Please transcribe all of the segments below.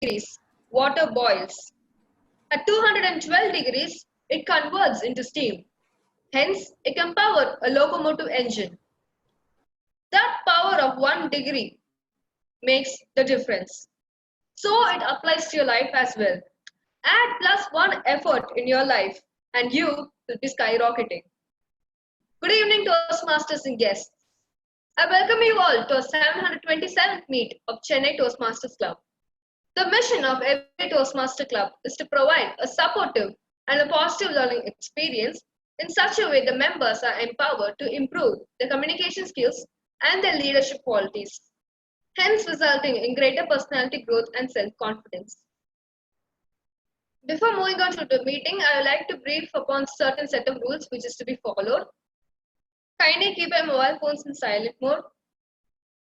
degrees, water boils. At 212 degrees, it converts into steam. Hence, it can power a locomotive engine. That power of 1 degree makes the difference. So it applies to your life as well. Add +1 effort in your life and you will be skyrocketing. Good evening, Toastmasters and guests. I welcome you all to our 727th meet of Chennai Toastmasters Club. The mission of every Toastmaster Club is to provide a supportive and a positive learning experience in such a way the members are empowered to improve their communication skills and their leadership qualities, hence resulting in greater personality growth and self-confidence. Before moving on to the meeting, I would like to brief upon certain set of rules which is to be followed. Kindly keep your mobile phones in silent mode.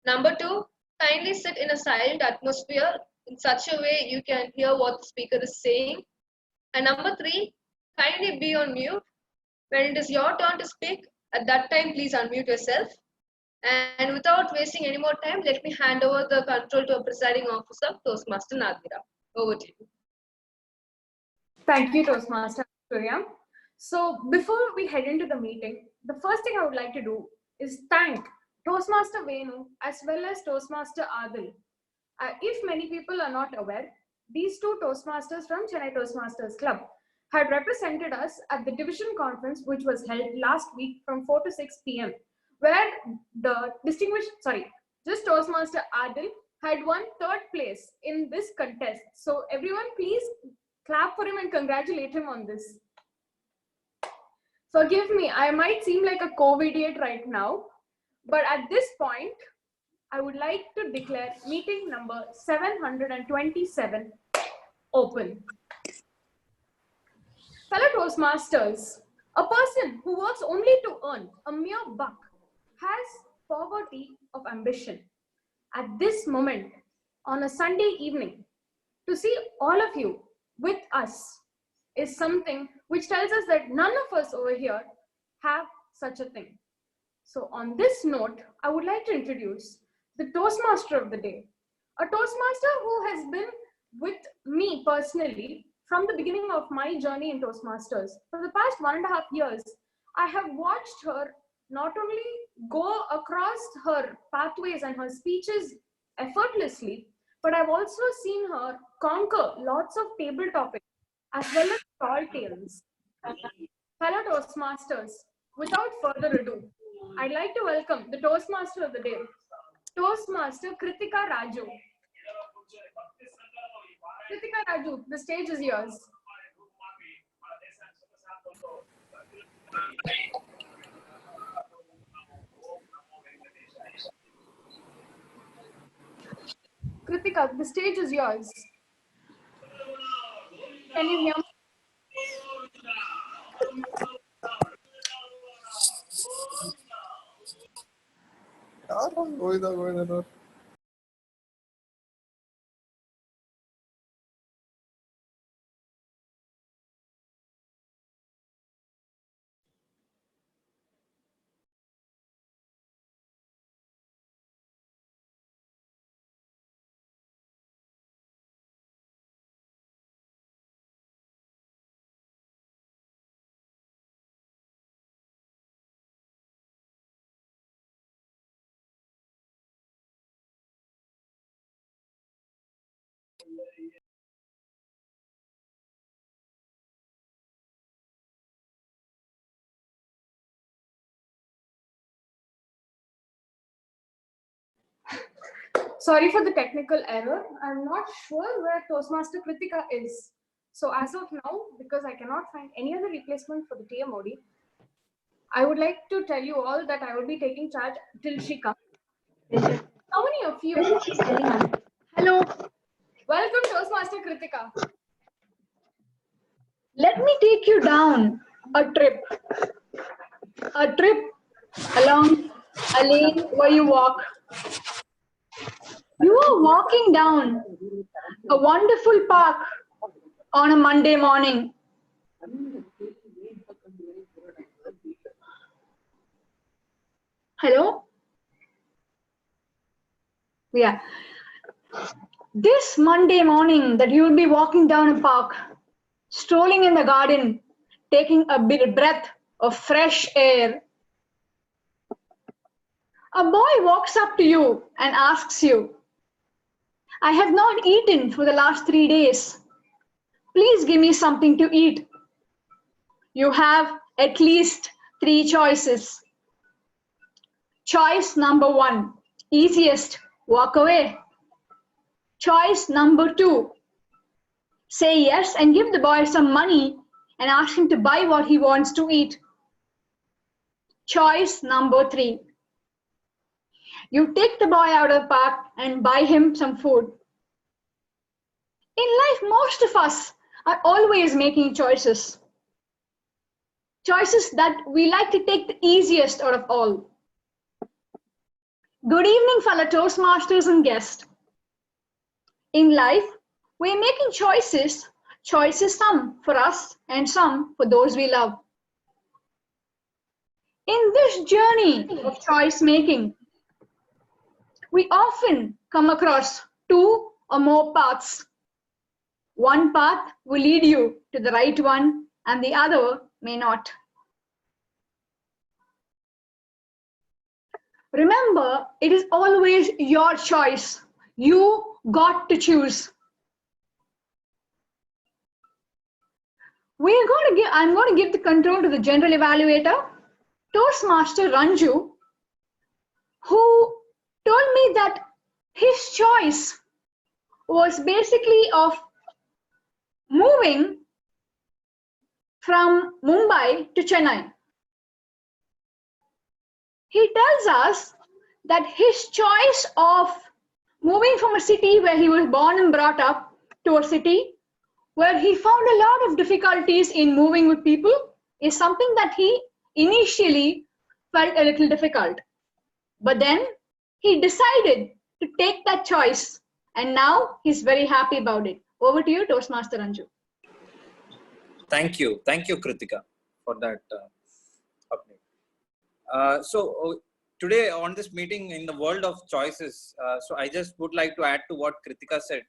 Number 2, kindly sit in a silent atmosphere in such a way you can hear what the speaker is saying. And number 3, kindly be on mute. When it is your turn to speak, at that time please unmute yourself. And without wasting any more time, let me hand over the control to a presiding officer, Toastmaster Nadira. Over to you. Thank you, Toastmaster Victoria. So before we head into the meeting, the first thing I would like to do is thank Toastmaster Venu as well as Toastmaster Adil. If many people are not aware, these two Toastmasters from Chennai Toastmasters Club had represented us at the division conference which was held last week from 4 to 6 p.m. where the just Toastmaster Adil had won 3rd place in this contest. So everyone please clap for him and congratulate him on this. Forgive me, I might seem like a COVID-idiot right now, but at this point, I would like to declare meeting number 727 open. Fellow Toastmasters, a person who works only to earn a mere buck has poverty of ambition. At this moment, on a Sunday evening, to see all of you with us is something which tells us that none of us over here have such a thing. So on this note, I would like to introduce the Toastmaster of the day, a Toastmaster who has been with me personally from the beginning of my journey in Toastmasters. For the past 1.5 years, I have watched her not only go across her pathways and her speeches effortlessly, but I've also seen her conquer lots of table topics as well as tall tales. Fellow Toastmasters, without further ado, I'd like to welcome the Toastmaster of the day, Toastmaster Kritika Raju. Kritika Raju, the stage is yours. Kritika, the stage is yours. Can you hear me? Sorry for the technical error. I'm not sure where Toastmaster Kritika is. So as of now, because I cannot find any other replacement for the TMOD, I would like to tell you all that I will be taking charge till she comes. How many of you? Hello. Welcome, Toastmaster Kritika. Let me take you down a trip along a lane where you walk. You are walking down a wonderful park on a Monday morning. Hello? Yeah. This Monday morning that you'll be walking down a park, strolling in the garden, taking a big breath of fresh air, a boy walks up to you and asks you, I have not eaten for the last 3 days. Please give me something to eat. You have at least 3 choices. Choice number 1, easiest, walk away. Choice number 2, say yes and give the boy some money and ask him to buy what he wants to eat. Choice number 3, you take the boy out of the park and buy him some food. In life, most of us are always making choices. Choices that we like to take the easiest out of all. Good evening, fellow Toastmasters and guests. In life, we're making choices, some for us and some for those we love. In this journey of choice making, we often come across 2 or more paths. One path will lead you to the right one and the other may not. Remember, it is always your choice. You got to choose. I'm going to give the control to the general evaluator, Toastmaster Ranju, who told me that his choice was basically of moving from Mumbai to Chennai. He tells us that his choice of moving from a city where he was born and brought up to a city where he found a lot of difficulties in moving with people is something that he initially felt a little difficult. But then he decided to take that choice and now he's very happy about it. Over to you, Toastmaster Anju. Thank you, Kritika, for that update. Today on this meeting in the world of choices, so I just would like to add to what Kritika said.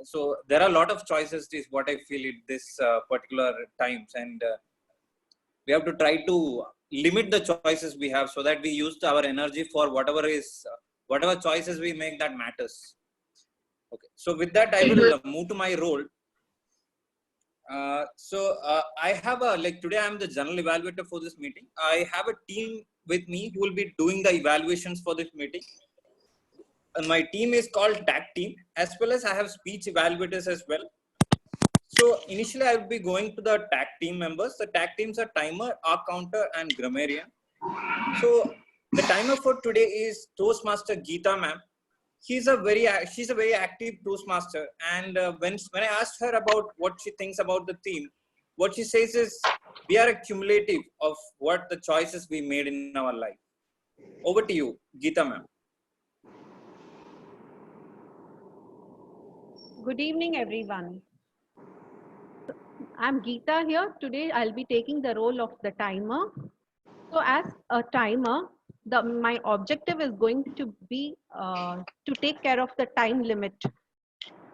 So there are a lot of choices is what I feel at this particular times, and we have to try to limit the choices we have so that we use our energy for whatever choices we make that matters. Okay, so with that I will move to my role. I have today I am the general evaluator for this meeting. I have a team with me who will be doing the evaluations for this meeting. My team is called tag team, as well as I have speech evaluators as well. So initially I will be going to the tag team members. The tag teams are timer, arc counter and grammarian. So the timer for today is Toastmaster Geeta ma'am. She's a very active Toastmaster, and when I asked her about what she thinks about the theme, what she says is we are a cumulative of what the choices we made in our life. Over to you, Geeta ma'am. Good evening, everyone. I'm Geeta here. Today, I'll be taking the role of the timer. So as a timer, my objective is going to be to take care of the time limit,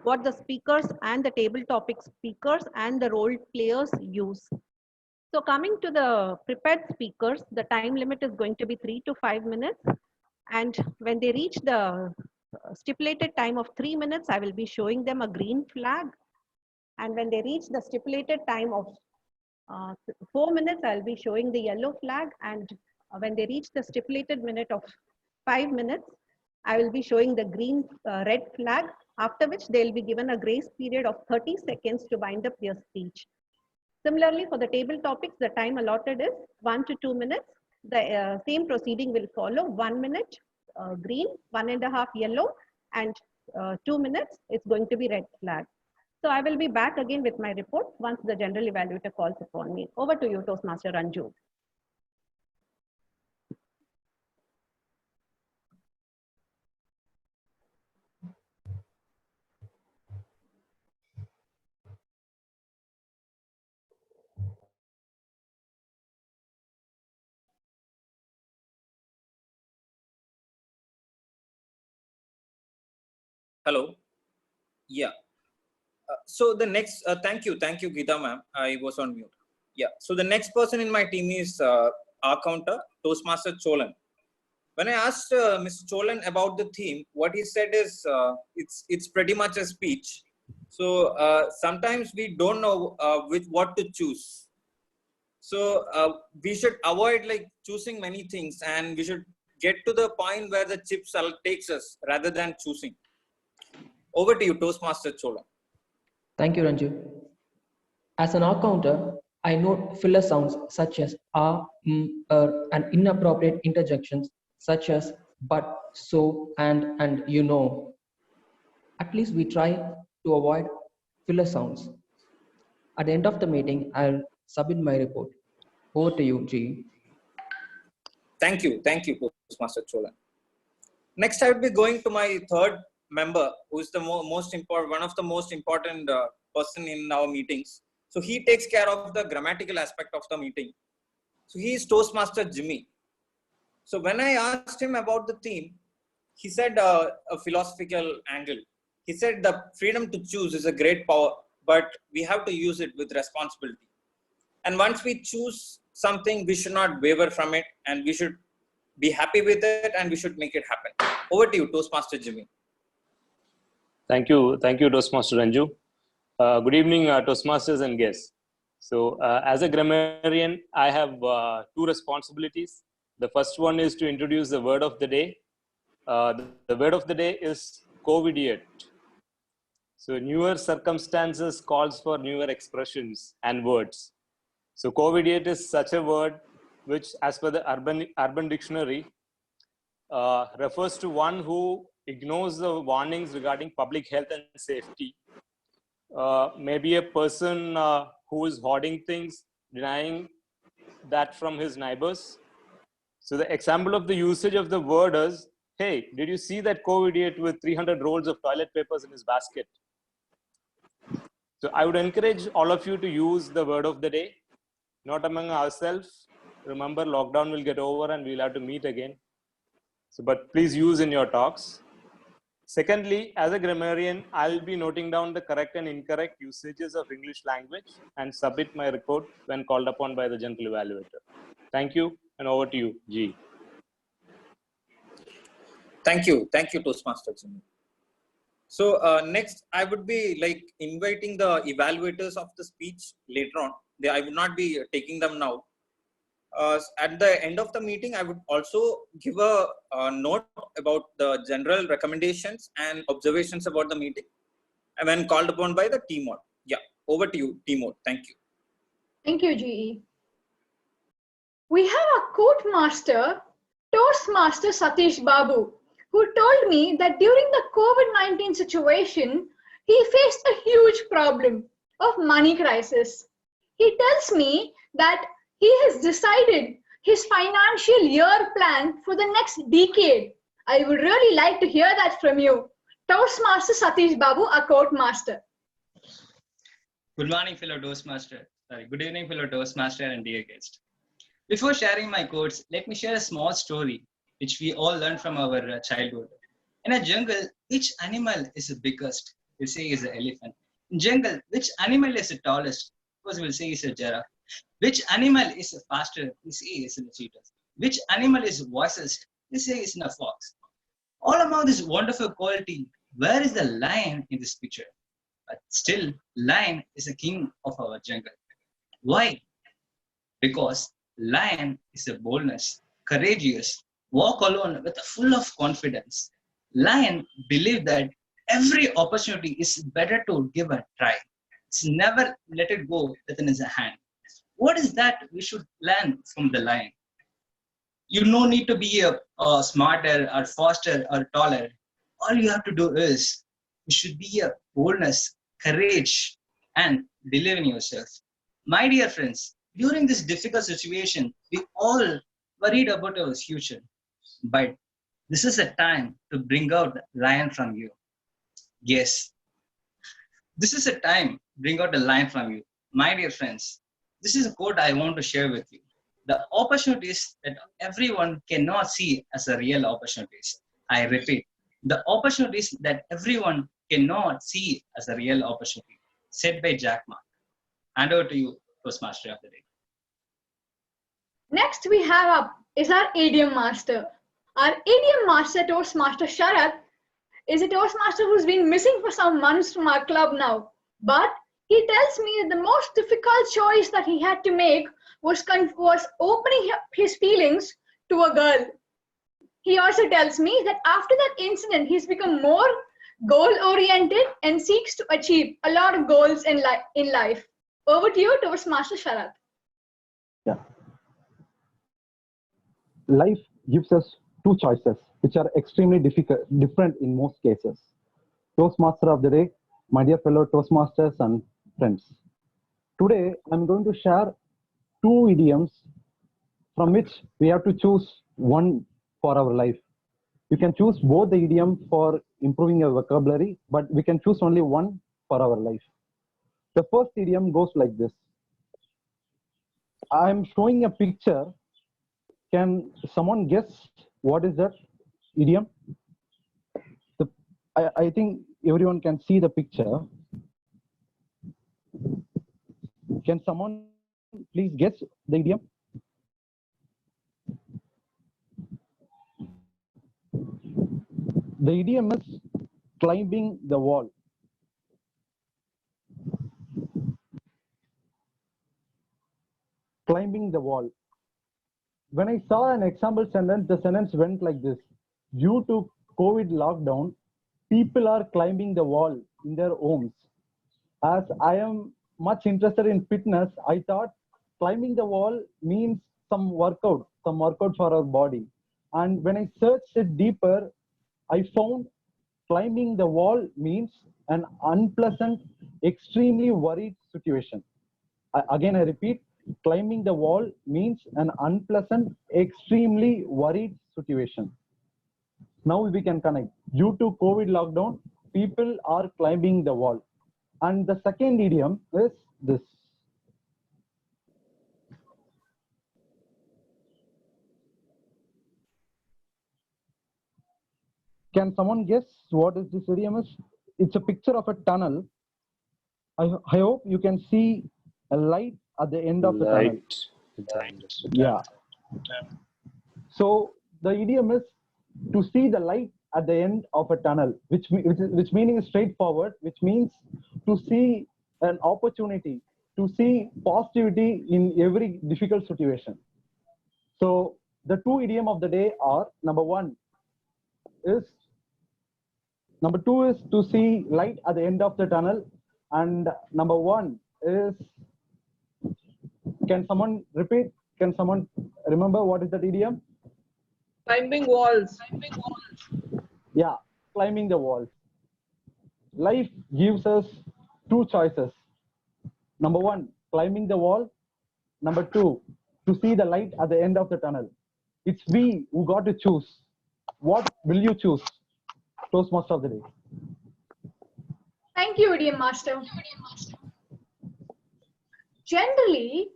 what the speakers and the table topic speakers and the role players use. So coming to the prepared speakers, the time limit is going to be 3 to 5 minutes. And when they reach the stipulated time of 3 minutes, I will be showing them a green flag. And when they reach the stipulated time of 4 minutes, I'll be showing the yellow flag. And when they reach the stipulated minute of 5 minutes, I will be showing the red flag, after which they'll be given a grace period of 30 seconds to wind up their speech. Similarly, for the table topics, the time allotted is 1 to 2 minutes. The same proceeding will follow: 1 minute green, 1.5 yellow, and 2 minutes, it's going to be red flag. So I will be back again with my report once the general evaluator calls upon me. Over to you, Toastmaster Ranju. Hello. Yeah. So the next, thank you, Geeta ma'am. I was on mute. Yeah. So the next person in my team is our counter, Toastmaster Cholan. When I asked Mr. Cholan about the theme, what he said is it's pretty much a speech. So sometimes we don't know with what to choose. So we should avoid like choosing many things, and we should get to the point where the chip takes us rather than choosing. Over to you, Toastmaster Cholan. Thank you, Ranju. As an R counter, I note filler sounds such as and inappropriate interjections such as but, so, and you know. At least we try to avoid filler sounds. At the end of the meeting, I'll submit my report. Over to you, G. Thank you, Toastmaster Cholan. Next, I would be going to my third member, who is the most important, one of the most important person in our meetings. So he takes care of the grammatical aspect of the meeting. So he is Toastmaster Jimmy. So when I asked him about the theme, he said a philosophical angle. He said the freedom to choose is a great power, but we have to use it with responsibility. And once we choose something, we should not waver from it, and we should be happy with it, and we should make it happen. Over to you, Toastmaster Jimmy. Thank you, Toastmaster Ranju. Good evening, Toastmasters and guests. So, as a grammarian, I have two responsibilities. The first one is to introduce the word of the day. The word of the day is COVIDiate. So, newer circumstances calls for newer expressions and words. So, COVIDiate is such a word which, as per the Urban Dictionary, refers to one who ignores the warnings regarding public health and safety. Maybe a person who is hoarding things, denying that from his neighbors. So the example of the usage of the word is, hey, did you see that COVIDiate with 300 rolls of toilet papers in his basket? So I would encourage all of you to use the word of the day, not among ourselves. Remember, lockdown will get over and we'll have to meet again. So, but please use in your talks. Secondly, as a grammarian, I'll be noting down the correct and incorrect usages of English language and submit my report when called upon by the general evaluator. Thank you, and over to you, G. Thank you, Toastmaster Jimmy. So next, I would be like inviting the evaluators of the speech later on. I would not be taking them now. At the end of the meeting, I would also give a note about the general recommendations and observations about the meeting, and when called upon by the team mode. Yeah, over to you, team mode. Thank you. Thank you, GE. We have a quote master, Toastmaster Satish Babu, who told me that during the COVID-19 situation, he faced a huge problem of money crisis. He tells me that he has decided his financial year plan for the next decade. I would really like to hear that from you. Toastmaster Satish Babu, a quote master. Good morning, fellow Toastmaster. Good evening, fellow Toastmaster and dear guest. Before sharing my quotes, let me share a small story which we all learned from our childhood. In a jungle, which animal is the biggest? We'll say is the elephant. In jungle, which animal is the tallest? Of course, we'll say is a giraffe. Which animal is faster? We say is a cheetah. Which animal is wisest? We say is a fox. All among this wonderful quality, where is the lion in this picture? But still, lion is the king of our jungle. Why? Because lion is a boldness, courageous, walk alone with a full of confidence. Lion believe that every opportunity is better to give a try. It's never let it go within his hand. What is that we should learn from the lion? You no need to be a smarter or faster or taller. All you have to do is you should be a boldness, courage, and believe in yourself. My dear friends, during this difficult situation, we all worried about our future. But this is a time to bring out the lion from you. Yes, this is a time to bring out the lion from you. My dear friends, this is a quote I want to share with you. The opportunities that everyone cannot see as a real opportunities. I repeat, the opportunities that everyone cannot see as a real opportunity, said by Jack Ma. Hand over to you, Toastmaster of the day. Next we have up is our idiom master. Our idiom master, Toastmaster Sharath, is a Toastmaster who's been missing for some months from our club now. But he tells me that the most difficult choice that he had to make was opening his feelings to a girl. He also tells me that after that incident, he's become more goal-oriented and seeks to achieve a lot of goals in life. Over to you, Toastmaster Sharath. Yeah. Life gives us two choices, which are extremely different in most cases. Toastmaster of the day, my dear fellow Toastmasters and friends. Today, I'm going to share two idioms from which we have to choose one for our life. You can choose both the idiom for improving your vocabulary, but we can choose only one for our life. The first idiom goes like this. I'm showing a picture. Can someone guess what is that idiom? I think everyone can see the picture. Can someone please guess the idiom? The idiom is climbing the wall. Climbing the wall. When I saw an example sentence, the sentence went like this. Due to COVID lockdown, people are climbing the wall in their homes. As I am much interested in fitness, I thought climbing the wall means some workout for our body. And when I searched it deeper, I found climbing the wall means an unpleasant, extremely worried situation. Again, I repeat, climbing the wall means an unpleasant, extremely worried situation. Now we can connect. Due to COVID lockdown, people are climbing the wall. And the second idiom is this. Can someone guess what is this idiom is? It's a picture of a tunnel. I hope you can see a light at the end of the tunnel. Yeah. So the idiom is to see the light at the end of a tunnel, which meaning is straightforward, which means to see an opportunity, to see positivity in every difficult situation. So the two idiom of the day are number two is to see light at the end of the tunnel, and number one is, can someone repeat? Can someone remember what is that idiom? Climbing walls. Yeah, climbing the walls. Life gives us two choices. Number one, climbing the wall. Number two, to see the light at the end of the tunnel. It's we who got to choose. What will you choose? Toastmaster of the day. Thank you, idiom master. Generally,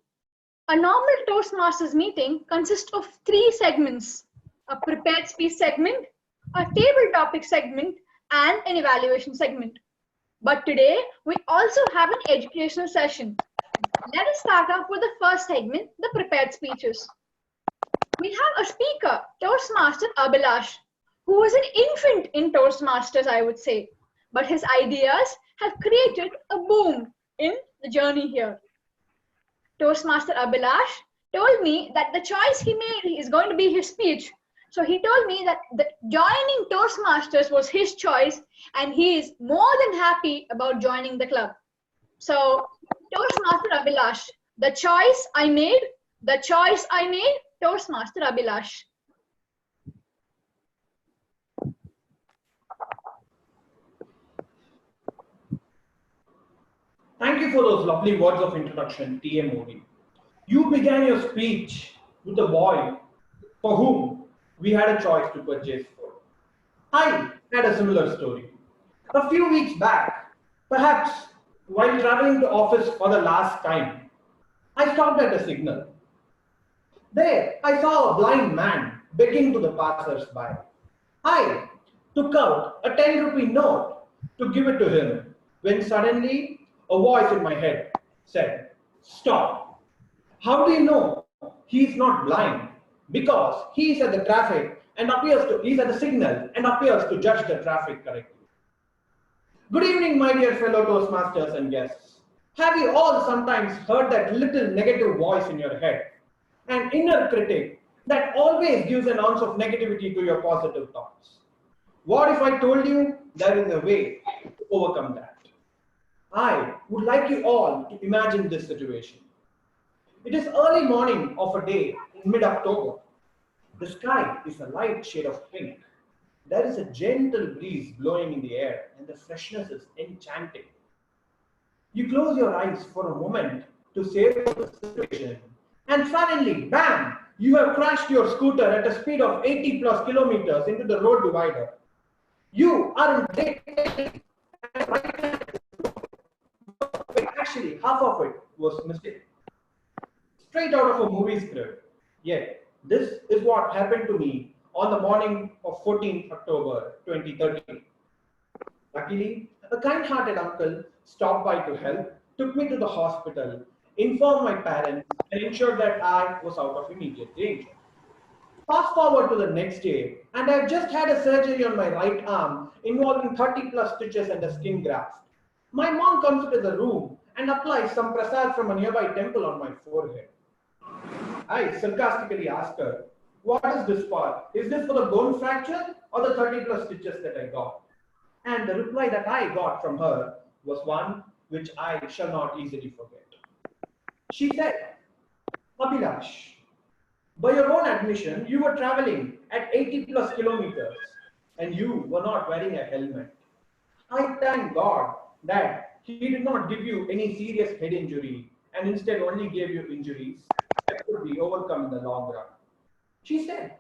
a normal Toastmasters meeting consists of 3 segments: a prepared speech segment, a table topic segment, and an evaluation segment. But today, we also have an educational session. Let us start off with the first segment, the prepared speeches. We have a speaker, Toastmaster Abhilash, who is an infant in Toastmasters, I would say. But his ideas have created a boom in the journey here. Toastmaster Abhilash told me that the choice he made is going to be his speech. So he told me that joining Toastmasters was his choice, and he is more than happy about joining the club. So Toastmaster Abhilash, the choice I made, Toastmaster Abhilash. Thank you for those lovely words of introduction, TMOD. You began your speech with a boy for whom we had a choice to purchase food. I had a similar story. A few weeks back, perhaps while traveling to office for the last time, I stopped at a signal. There, I saw a blind man begging to the passers-by. I took out a 10 rupee note to give it to him when suddenly a voice in my head said, "Stop." How do you know he is not blind? Because he is at the traffic and he's at the signal and appears to judge the traffic correctly. Good evening, my dear fellow Toastmasters and guests. Have you all sometimes heard that little negative voice in your head? An inner critic that always gives an ounce of negativity to your positive thoughts. What if I told you there is a way to overcome that? I would like you all to imagine this situation. It is early morning of a day in mid-October. The sky is a light shade of pink. There is a gentle breeze blowing in the air and the freshness is enchanting. You close your eyes for a moment to savor the situation and suddenly, bam, you have crashed your scooter at a speed of 80 plus kilometers into the road divider. You are in great pain. Actually, half of it was mistake. Straight out of a movie script. Yet, this is what happened to me on the morning of 14th October 2013. Luckily, a kind-hearted uncle stopped by to help, took me to the hospital, informed my parents, and ensured that I was out of immediate danger. Fast forward to the next day, and I've just had a surgery on my right arm involving 30 plus stitches and a skin graft. My mom comes into the room and applies some prasad from a nearby temple on my forehead. I sarcastically asked her, "What is this for? Is this for the bone fracture or the 30 plus stitches that I got?" And the reply that I got from her was one which I shall not easily forget. She said, "Abhilash, by your own admission, you were traveling at 80 plus kilometers and you were not wearing a helmet. I thank God that He did not give you any serious head injury and instead only gave you injuries that could be overcome in the long run." She said,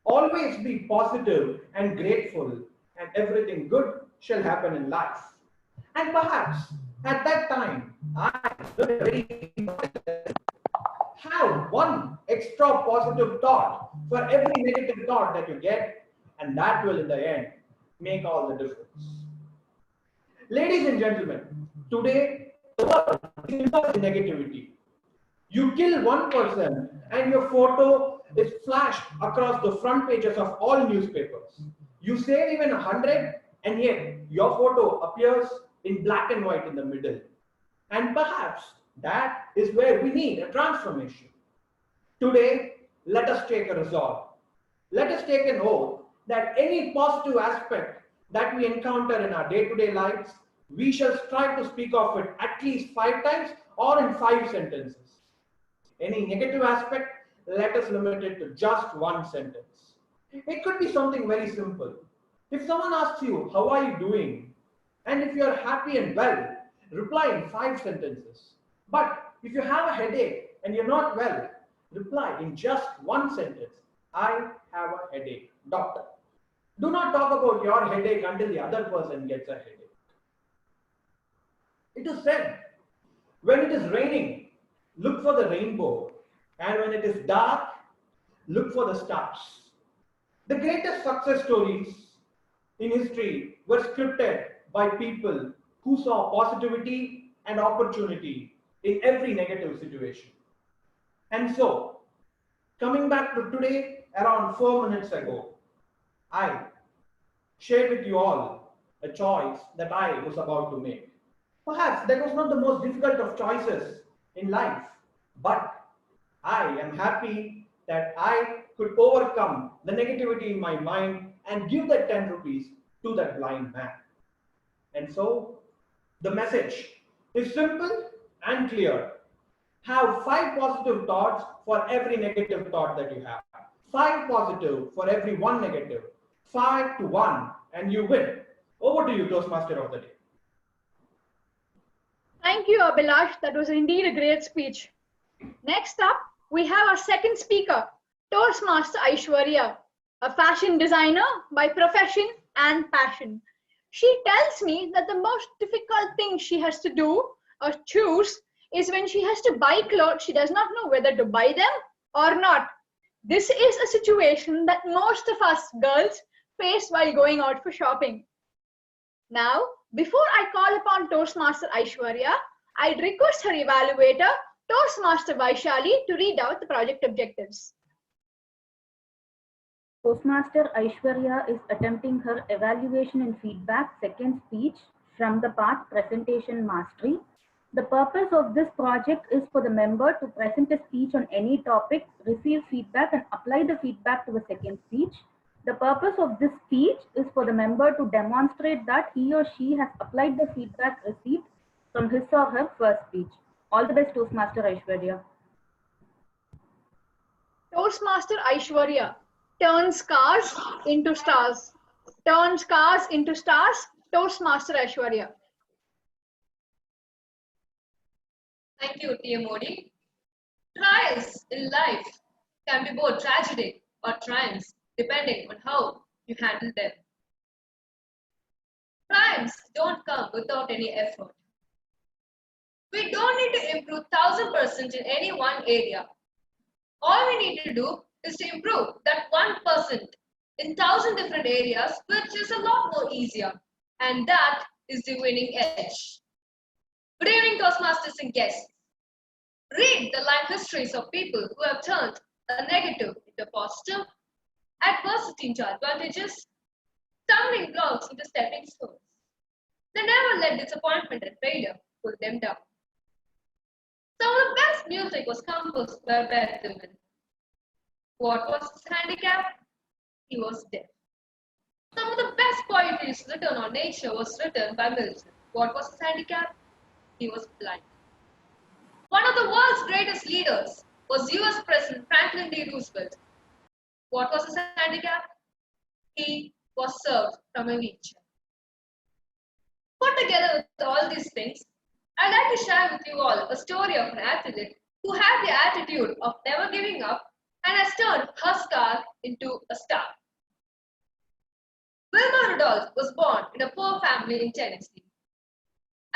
"Always be positive and grateful, and everything good shall happen in life." And perhaps at that time, I very have one extra positive thought for every negative thought that you get, and that will in the end make all the difference. Ladies and gentlemen, today the world is involved in negativity. You kill one person and your photo is flashed across the front pages of all newspapers. You save even 100 and yet your photo appears in black and white in the middle. And perhaps that is where we need a transformation. Today, let us take a resolve. Let us take an oath that any positive aspect that we encounter in our day-to-day lives, we shall strive to speak of it at least 5 times or in 5 sentences. Any negative aspect, let us limit it to just 1 sentence. It could be something very simple. If someone asks you, "How are you doing?" and if you are happy and well, reply in 5 sentences. But if you have a headache and you're not well, reply in just 1 sentence. "I have a headache, doctor." Do not talk about your headache until the other person gets a headache. It is said, when it is raining, look for the rainbow, and when it is dark, look for the stars. The greatest success stories in history were scripted by people who saw positivity and opportunity in every negative situation. And so, coming back to today, around 4 minutes ago, I shared with you all a choice that I was about to make. Perhaps that was not the most difficult of choices in life, but I am happy that I could overcome the negativity in my mind and give that 10 rupees to that blind man. And so the message is simple and clear. Have 5 positive thoughts for every negative thought that you have. 5 positive for every 1 negative. 5 to 1 and you win. Over to you, Toastmaster of the day. Thank you, Abhilash. That was indeed a great speech. Next up, we have our second speaker, Toastmaster Aishwarya, a fashion designer by profession and passion. She tells me that the most difficult thing she has to do or choose is when she has to buy clothes, she does not know whether to buy them or not. This is a situation that most of us girls face while going out for shopping. Now, before I call upon Toastmaster Aishwarya, I'd request her evaluator, Toastmaster Vaishali, to read out the project objectives. Toastmaster Aishwarya is attempting her evaluation and feedback second speech from the part Presentation Mastery. The purpose of this project is for the member to present a speech on any topic, receive feedback and apply the feedback to the second speech. The purpose of this speech is for the member to demonstrate that he or she has applied the feedback received from his or her first speech. All the best, Toastmaster Aishwarya. Toastmaster Aishwarya, turns cars into stars. Turns cars into stars, Toastmaster Aishwarya. Thank you, TM Modi. Trials in life can be both tragic or triumphs, depending on how you handle them. Triumphs don't come without any effort. We don't need to improve 1000% in any one area. All we need to do is to improve that 1% in 1000 different areas, which is a lot more easier. And that is the winning edge. Good evening, Toastmasters and guests. Read the life histories of people who have turned a negative into positive, adversity into advantages, stumbling blocks into stepping stones. They never let disappointment and failure pull them down. Some of the best music was composed by Beethoven. What was his handicap? He was deaf. Some of the best poetry written on nature was written by Milton. What was his handicap? He was blind. One of the world's greatest leaders was US President Franklin D. Roosevelt. What was his handicap? He was served from a wheelchair. Put together with all these things, I'd like to share with you all a story of an athlete who had the attitude of never giving up and has turned her scar into a star. Wilma Rudolph was born in a poor family in Tennessee.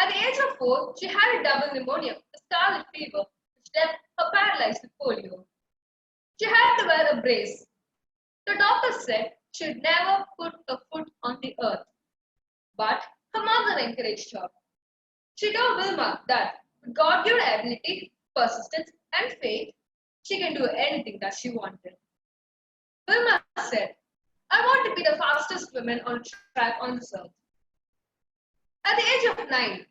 At the age of 4, she had a double pneumonia, a scarlet fever, which left her paralyzed with polio. She had to wear a brace. The doctor said she would never put a foot on the earth. But her mother encouraged her. She told Wilma that with God-given ability, persistence, and faith, she can do anything that she wanted. Wilma said, I want to be the fastest woman on a track on this earth. At the age of 9,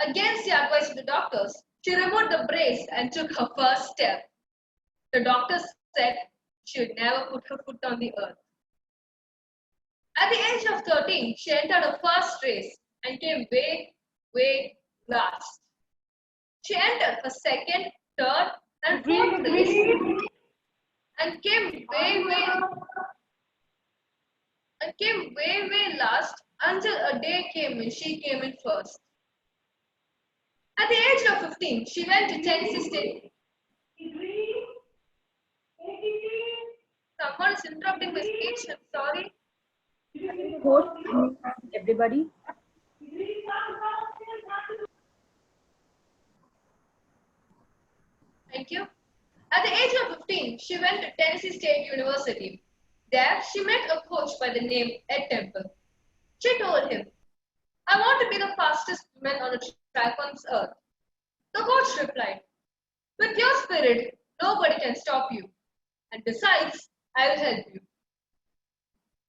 against the advice of the doctors, she removed the brace and took her first step. The doctors said she would never put her foot on the earth. At the age of 13, she entered her first race and came way last. She entered her second, third, and fourth race and came way last until a day came when she came in first. At the age of 15, she went to Tennessee State. Someone is interrupting my speech, I'm sorry. Host, everybody. Thank you. At the age of 15, she went to Tennessee State University. There, she met a coach by the name Ed Temple. She told him, I want to be the fastest woman on a track on this earth. The coach replied, with your spirit, nobody can stop you. And besides, I will help you.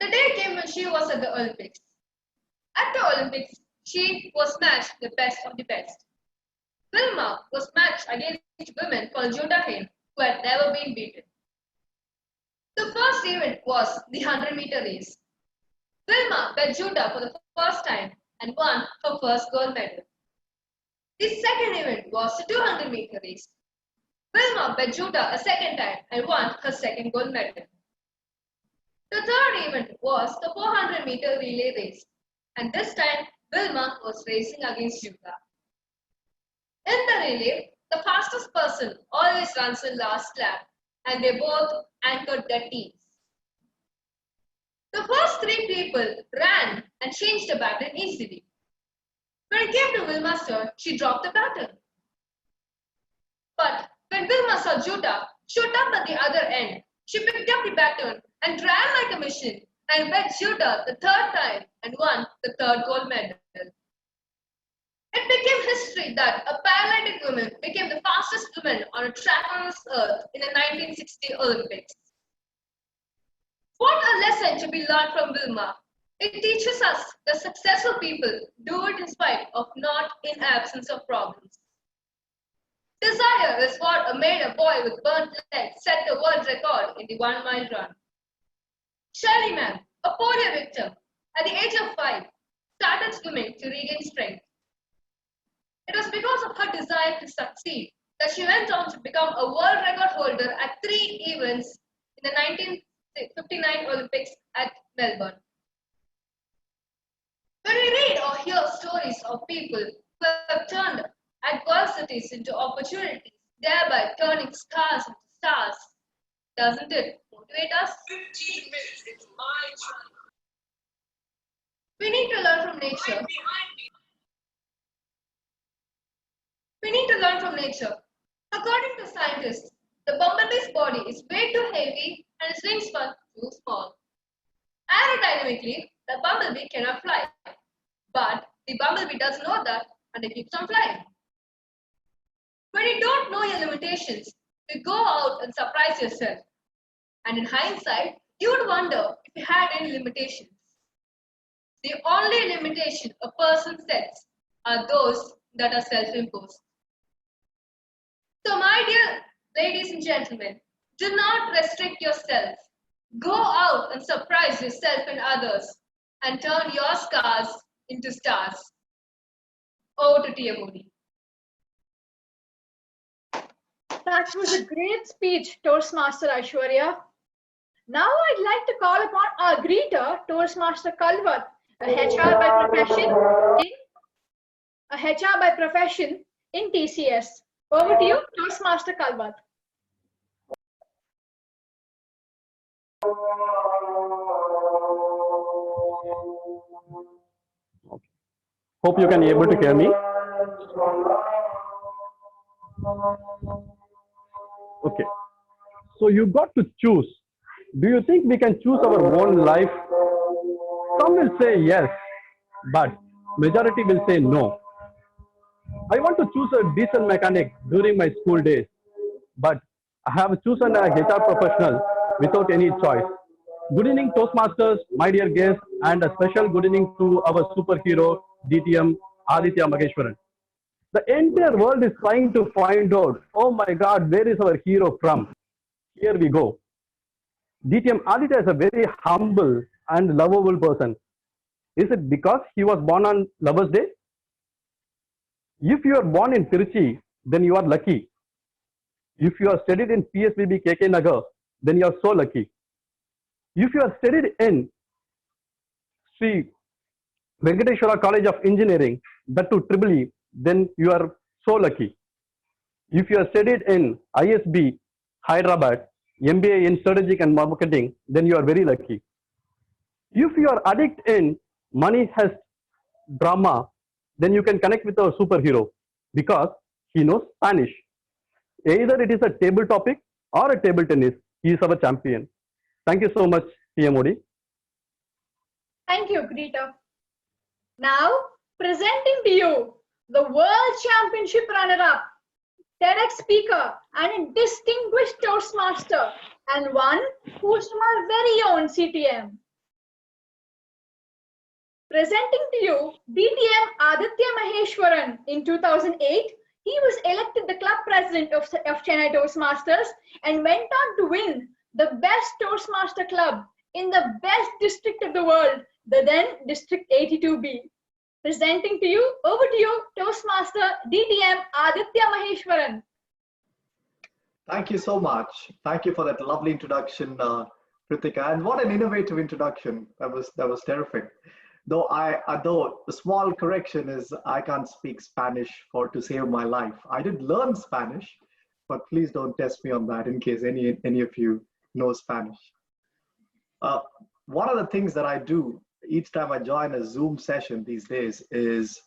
The day came when she was at the Olympics. At the Olympics, she was matched the best of the best. Wilma was matched against women called Jutta Hain, who had never been beaten. The first event was the 100-meter race. Wilma beat Jutta for the first time and won her first gold medal. The second event was the 200-meter race. Wilma beat Jutta a second time and won her second gold medal. The third event was the 400-meter relay race, and this time Wilma was racing against Jutta. In the relay, the fastest person always runs the last lap, and they both anchored their teams. The first 3 people ran and changed the baton easily. When it came to Wilma's turn, she dropped the baton. But when Wilma saw Jutta shoot up at the other end, she picked up the baton and ran like a machine and met Judah the third time and won the third gold medal. It became history that a paralytic woman became the fastest woman on a track on this earth in the 1960 Olympics. What a lesson to be learned from Wilma. It teaches us that successful people do it in spite of, not in absence of problems. Desire is what made a boy with burnt legs set the world record in the 1-mile run. Shirley ma'am, a polio victim, at the age of 5, started swimming to regain strength. It was because of her desire to succeed that she went on to become a world record holder at 3 events in the 1959 Olympics at Melbourne. When we read or hear stories of people who have turned adversities into opportunities, thereby turning scars into stars, doesn't it motivate us? 15 minutes into my turn. We need to learn from nature. According to scientists, the bumblebee's body is way too heavy and its wingspan too small. Aerodynamically, the bumblebee cannot fly, but the bumblebee does know that and it keeps on flying. When you don't know your limitations, you go out and surprise yourself. And in hindsight, you would wonder if you had any limitations. The only limitation a person sets are those that are self-imposed. So my dear ladies and gentlemen, do not restrict yourself. Go out and surprise yourself and others and turn your scars into stars. Over to Tia Modi. That was a great speech, Toastmaster Aishwarya. Now I'd like to call upon our greeter, Toastmaster Kalwat, a HR by profession in TCS. Over to you, Toastmaster Kalwat. Okay. Hope you can be able to hear me. Okay. So you got to choose. Do you think we can choose our own life? Some will say yes, but majority will say no. I want to choose a diesel mechanic during my school days, but I have chosen a HR professional without any choice. Good evening, Toastmasters, my dear guests, and a special good evening to our superhero, DTM Aditya Maheshwaran. The entire world is trying to find out, oh my God, where is our hero from? Here we go. DTM Aditya is a very humble and lovable person. Is it because he was born on Lovers' Day? If you are born in Tiruchi, then you are lucky. If you are studied in PSBB KK Nagar, then you are so lucky. If you are studied in Shri Venkateshwara College of Engineering, that to EEE, then you are so lucky. If you are studied in ISB Hyderabad, MBA in Strategic and Marketing, then you are very lucky. If you are addict in money has drama, then you can connect with our superhero because he knows Spanish. Either it is a table topic or a table tennis, he is our champion. Thank you so much, TMOD. Thank you, Greta. Now, presenting to you the World Championship runner-up, TEDx speaker, and a distinguished Toastmaster, and one who is from our very own CTM. Presenting to you DTM Aditya Maheshwaran. In 2008, he was elected the club president of Chennai Toastmasters and went on to win the best Toastmaster club in the best district of the world, the then District 82B. Presenting to you, over to you, Toastmaster DTM Aditya Maheshwaran. Thank you so much. Thank you for that lovely introduction, Kritika. And what an innovative introduction. That was terrific. Though the small correction is I can't speak Spanish to save my life. I did learn Spanish, but please don't test me on that in case any of you know Spanish. One of the things that I do each time I join a Zoom session these days is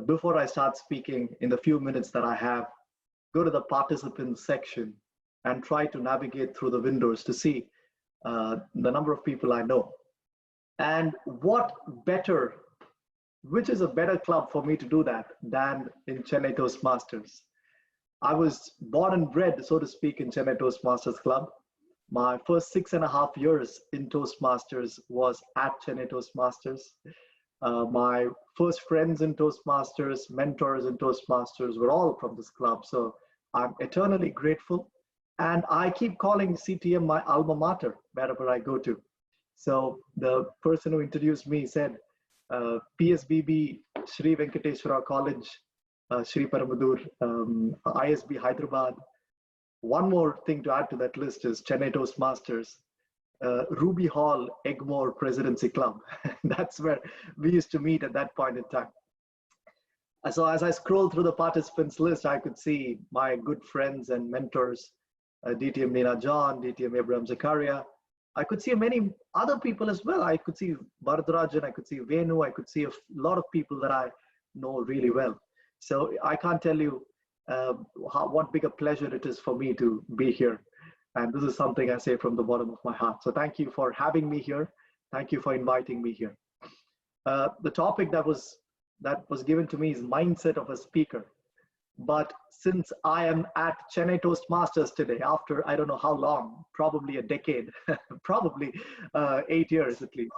before I start speaking, in the few minutes that I have, go to the participants section and try to navigate through the windows to see the number of people I know. And what better, which is a better club for me to do that than in Chennai Toastmasters? I was born and bred, so to speak, in Chennai Toastmasters Club. My first 6.5 years in Toastmasters was at Chennai Toastmasters. My first friends in Toastmasters, mentors in Toastmasters were all from this club. So I'm eternally grateful. And I keep calling CTM my alma mater wherever I go to. So the person who introduced me said, PSBB, Shri Venkateswara College, Shri Paramudur, ISB Hyderabad. One more thing to add to that list is Chennai Toastmasters, Ruby Hall, Egmore Presidency Club. That's where we used to meet at that point in time. So as I scroll through the participants list, I could see my good friends and mentors, DTM Nina John, DTM Abraham Zakaria. I could see many other people as well. I could see Bharadarajan, I could see Venu, I could see a lot of people that I know really well. So I can't tell you what big a pleasure it is for me to be here. And this is something I say from the bottom of my heart. So thank you for having me here. Thank you for inviting me here. The topic that was given to me is mindset of a speaker. But since I am at Chennai Toastmasters today, after I don't know how long, probably a decade, probably 8 years at least,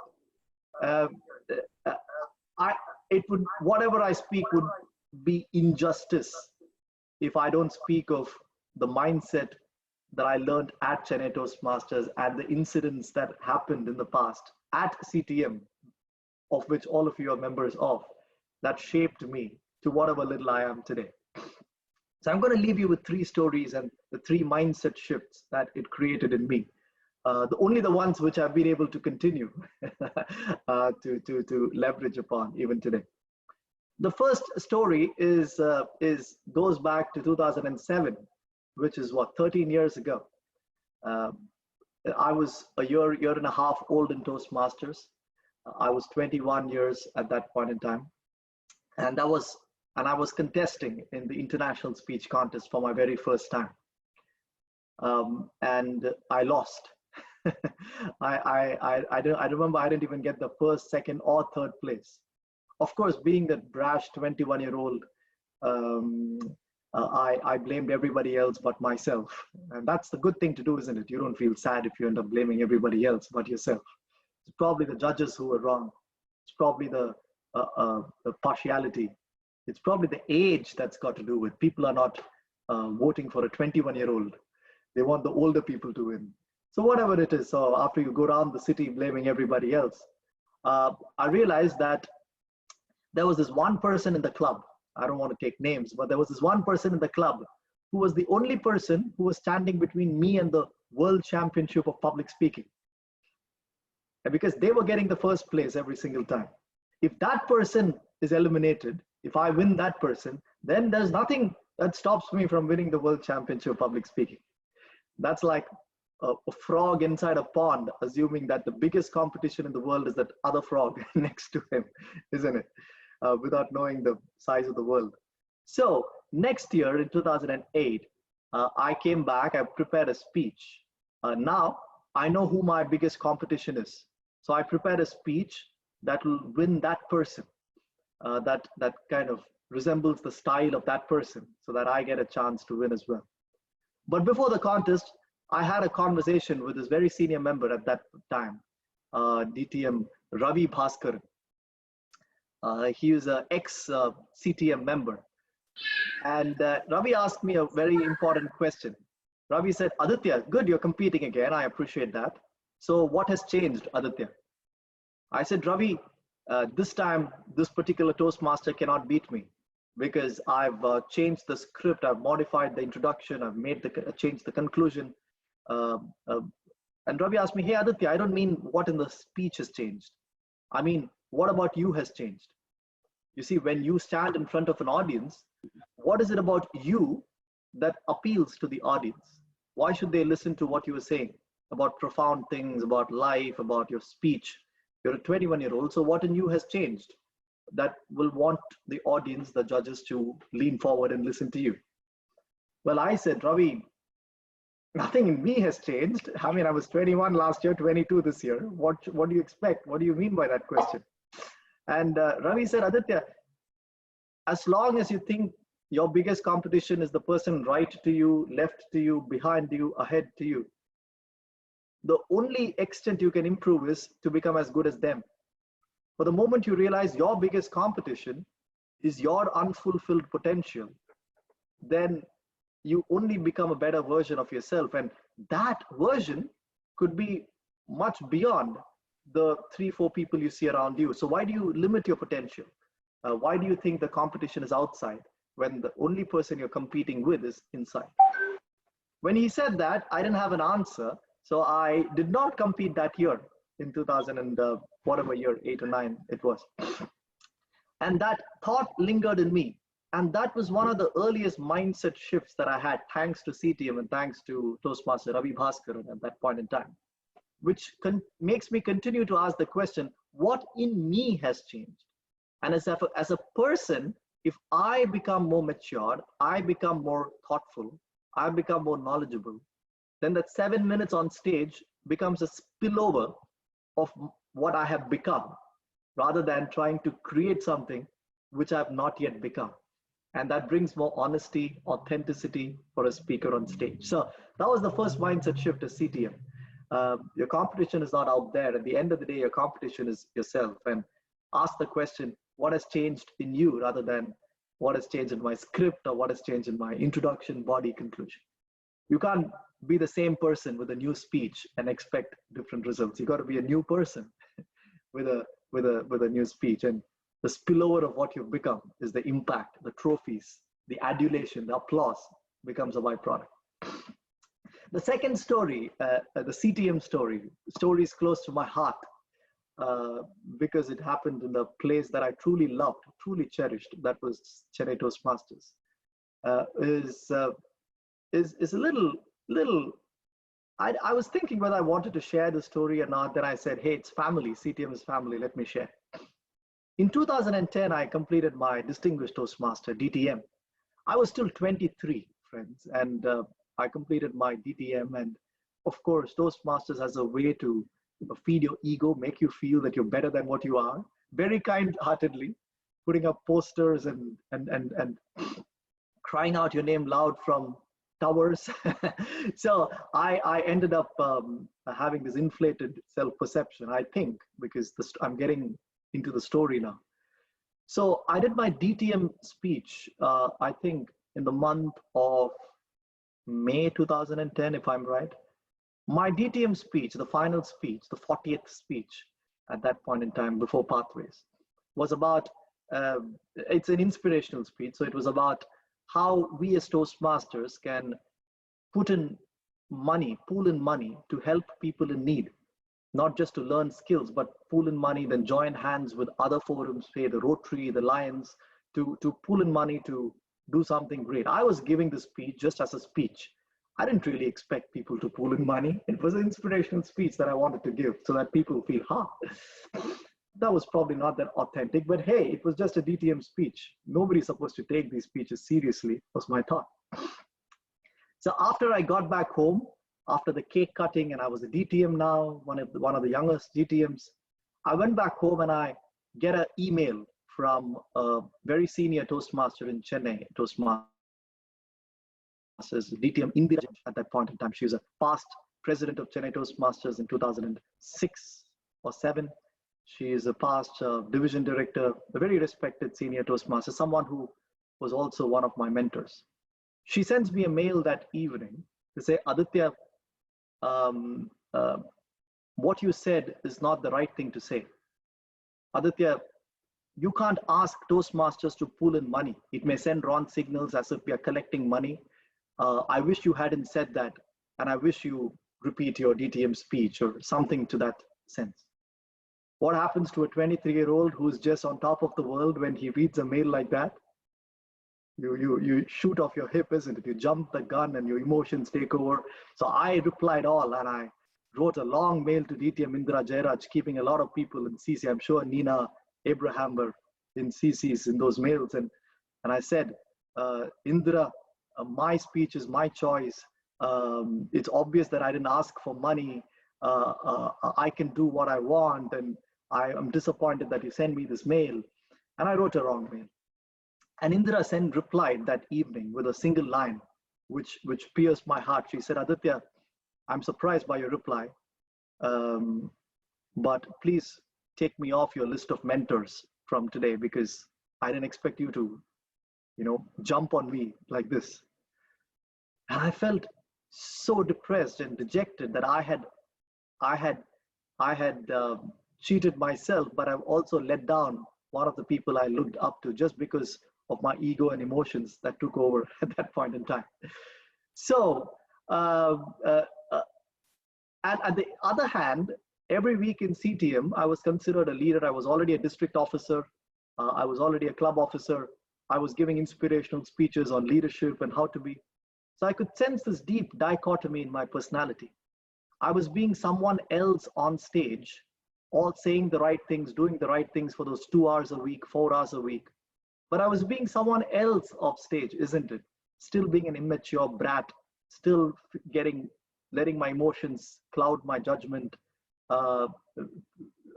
whatever I speak would be injustice if I don't speak of the mindset that I learned at Chennai Toastmasters and the incidents that happened in the past at CTM, of which all of you are members of, that shaped me to whatever little I am today. So I'm going to leave you with 3 stories and the 3 mindset shifts that it created in me. Only the ones which I've been able to continue to leverage upon even today. The first story goes back to 2007, which is what, 13 years ago. I was a year and a half old in Toastmasters. I was 21 years at that point in time. And I was contesting in the international speech contest for my very first time. And I lost. I remember I didn't even get the first, second, or third place. Of course, being that brash 21-year-old, I blamed everybody else but myself. And that's the good thing to do, isn't it? You don't feel sad if you end up blaming everybody else but yourself. It's probably the judges who were wrong. It's probably the partiality. It's probably the age that's got to do with. People are not voting for a 21-year-old. They want the older people to win. So whatever it is, so after you go around the city blaming everybody else, I realized that there was this one person in the club. I don't want to take names, but there was this one person in the club who was the only person who was standing between me and the World Championship of Public Speaking. And because they were getting the first place every single time. If that person is eliminated, if I win that person, then there's nothing that stops me from winning the World Championship of Public Speaking. That's like a frog inside a pond, assuming that the biggest competition in the world is that other frog next to him, isn't it? Without knowing the size of the world. So next year in 2008, I came back, I prepared a speech. Now I know who my biggest competition is. So I prepared a speech that will win that person, that kind of resembles the style of that person, so that I get a chance to win as well. But before the contest, I had a conversation with this very senior member at that time, DTM Ravi Bhaskar. He was an ex-CTM member. And Ravi asked me a very important question. Ravi said, Aditya, good, you're competing again. I appreciate that. So what has changed, Aditya? I said, Ravi, this time, this particular Toastmaster cannot beat me because I've changed the script. I've modified the introduction. I've changed the conclusion. And Ravi asked me, hey, Aditya, I don't mean what in the speech has changed. I mean, what about you has changed? You see, when you stand in front of an audience, what is it about you that appeals to the audience? Why should they listen to what you are saying about profound things, about life, about your speech? You're a 21-year-old, so what in you has changed that will want the audience, the judges, to lean forward and listen to you? Well, I said, Ravi, nothing in me has changed. I mean, I was 21 last year, 22 this year. What do you expect? What do you mean by that question? And Ravi said, Aditya, as long as you think your biggest competition is the person right to you, left to you, behind you, ahead to you, the only extent you can improve is to become as good as them. But the moment you realize your biggest competition is your unfulfilled potential, then you only become a better version of yourself. And that version could be much beyond the 3-4 people you see around you. So why do you limit your potential? Why do you think the competition is outside when the only person you're competing with is inside? When he said that, I didn't have an answer. So I did not compete that year in 2000 and whatever year, 8 or 9 it was. And that thought lingered in me. And that was one of the earliest mindset shifts that I had, thanks to CTM and thanks to Toastmaster Ravi Bhaskaran at that point in time, which makes me continue to ask the question, what in me has changed? And as a person, if I become more matured, I become more thoughtful, I become more knowledgeable, then that 7 minutes on stage becomes a spillover of what I have become, rather than trying to create something which I have not yet become. And that brings more honesty, authenticity for a speaker on stage. So that was the first mindset shift as CTM. Your competition is not out there. At the end of the day, your competition is yourself. And ask the question, what has changed in you, rather than what has changed in my script or what has changed in my introduction, body, conclusion. You can't be the same person with a new speech and expect different results. You got to be a new person with a new speech. And the spillover of what you've become is the impact, the trophies, the adulation, the applause becomes a byproduct. The second story, the CTM story is close to my heart because it happened in a place that I truly loved, truly cherished. That was Chennai Toastmasters. Is a little. I was thinking whether I wanted to share the story or not. Then I said, hey, it's family. CTM is family. Let me share. In 2010, I completed my Distinguished Toastmaster, DTM. I was still 23, friends, and I completed my DTM. And of course, Toastmasters has a way to feed your ego, make you feel that you're better than what you are, very kind-heartedly, putting up posters and crying out your name loud from towers. So I ended up having this inflated self-perception, I think, because I'm getting into the story now. So I did my DTM speech, I think in the month of May 2010, if I'm right. My DTM speech, the final speech, the 40th speech at that point in time before Pathways, was about, it's an inspirational speech. So it was about how we as Toastmasters can put in money, pool in money to help people in need. Not just to learn skills, but pool in money, then join hands with other forums, say the Rotary, the Lions, to pool in money to do something great. I was giving this speech just as a speech. I didn't really expect people to pool in money. It was an inspirational speech that I wanted to give so that people feel, that was probably not that authentic, but hey, it was just a DTM speech. Nobody's supposed to take these speeches seriously, was my thought. So after I got back home, after the cake cutting, and I was a DTM now, one of the youngest DTMs, I went back home and I get an email from a very senior Toastmaster in Chennai, Toastmasters, DTM Indira at that point in time. She was a past president of Chennai Toastmasters in 2006 or 7. She is a past division director, a very respected senior Toastmaster, someone who was also one of my mentors. She sends me a mail that evening to say, Aditya, what you said is not the right thing to say. Aditya, you can't ask Toastmasters to pool in money. It may send wrong signals as if we are collecting money. I wish you hadn't said that, and I wish you repeat your DTM speech or something to that sense. What happens to a 23-year-old who's just on top of the world when he reads a mail like that? You shoot off your hip, isn't it? You jump the gun and your emotions take over. So I replied all, and I wrote a long mail to DTM Indira Jairaj, keeping a lot of people in CC. I'm sure Nina, Abraham were in CCs in those mails. And I said, Indira, my speech is my choice. It's obvious that I didn't ask for money. I can do what I want, and I am disappointed that you sent me this mail. And I wrote a wrong mail. And Indira Sen replied that evening with a single line, which pierced my heart. She said, Aditya, I'm surprised by your reply, but please take me off your list of mentors from today, because I didn't expect you to, jump on me like this. And I felt so depressed and dejected that I had cheated myself, but I've also let down one of the people I looked up to just because of my ego and emotions that took over at that point in time. So, and on the other hand, every week in CTM, I was considered a leader. I was already a district officer. I was already a club officer. I was giving inspirational speeches on leadership and how to be. So I could sense this deep dichotomy in my personality. I was being someone else on stage, all saying the right things, doing the right things for those 2 hours a week, 4 hours a week. But I was being someone else off stage, isn't it? Still being an immature brat, still letting my emotions cloud my judgment. A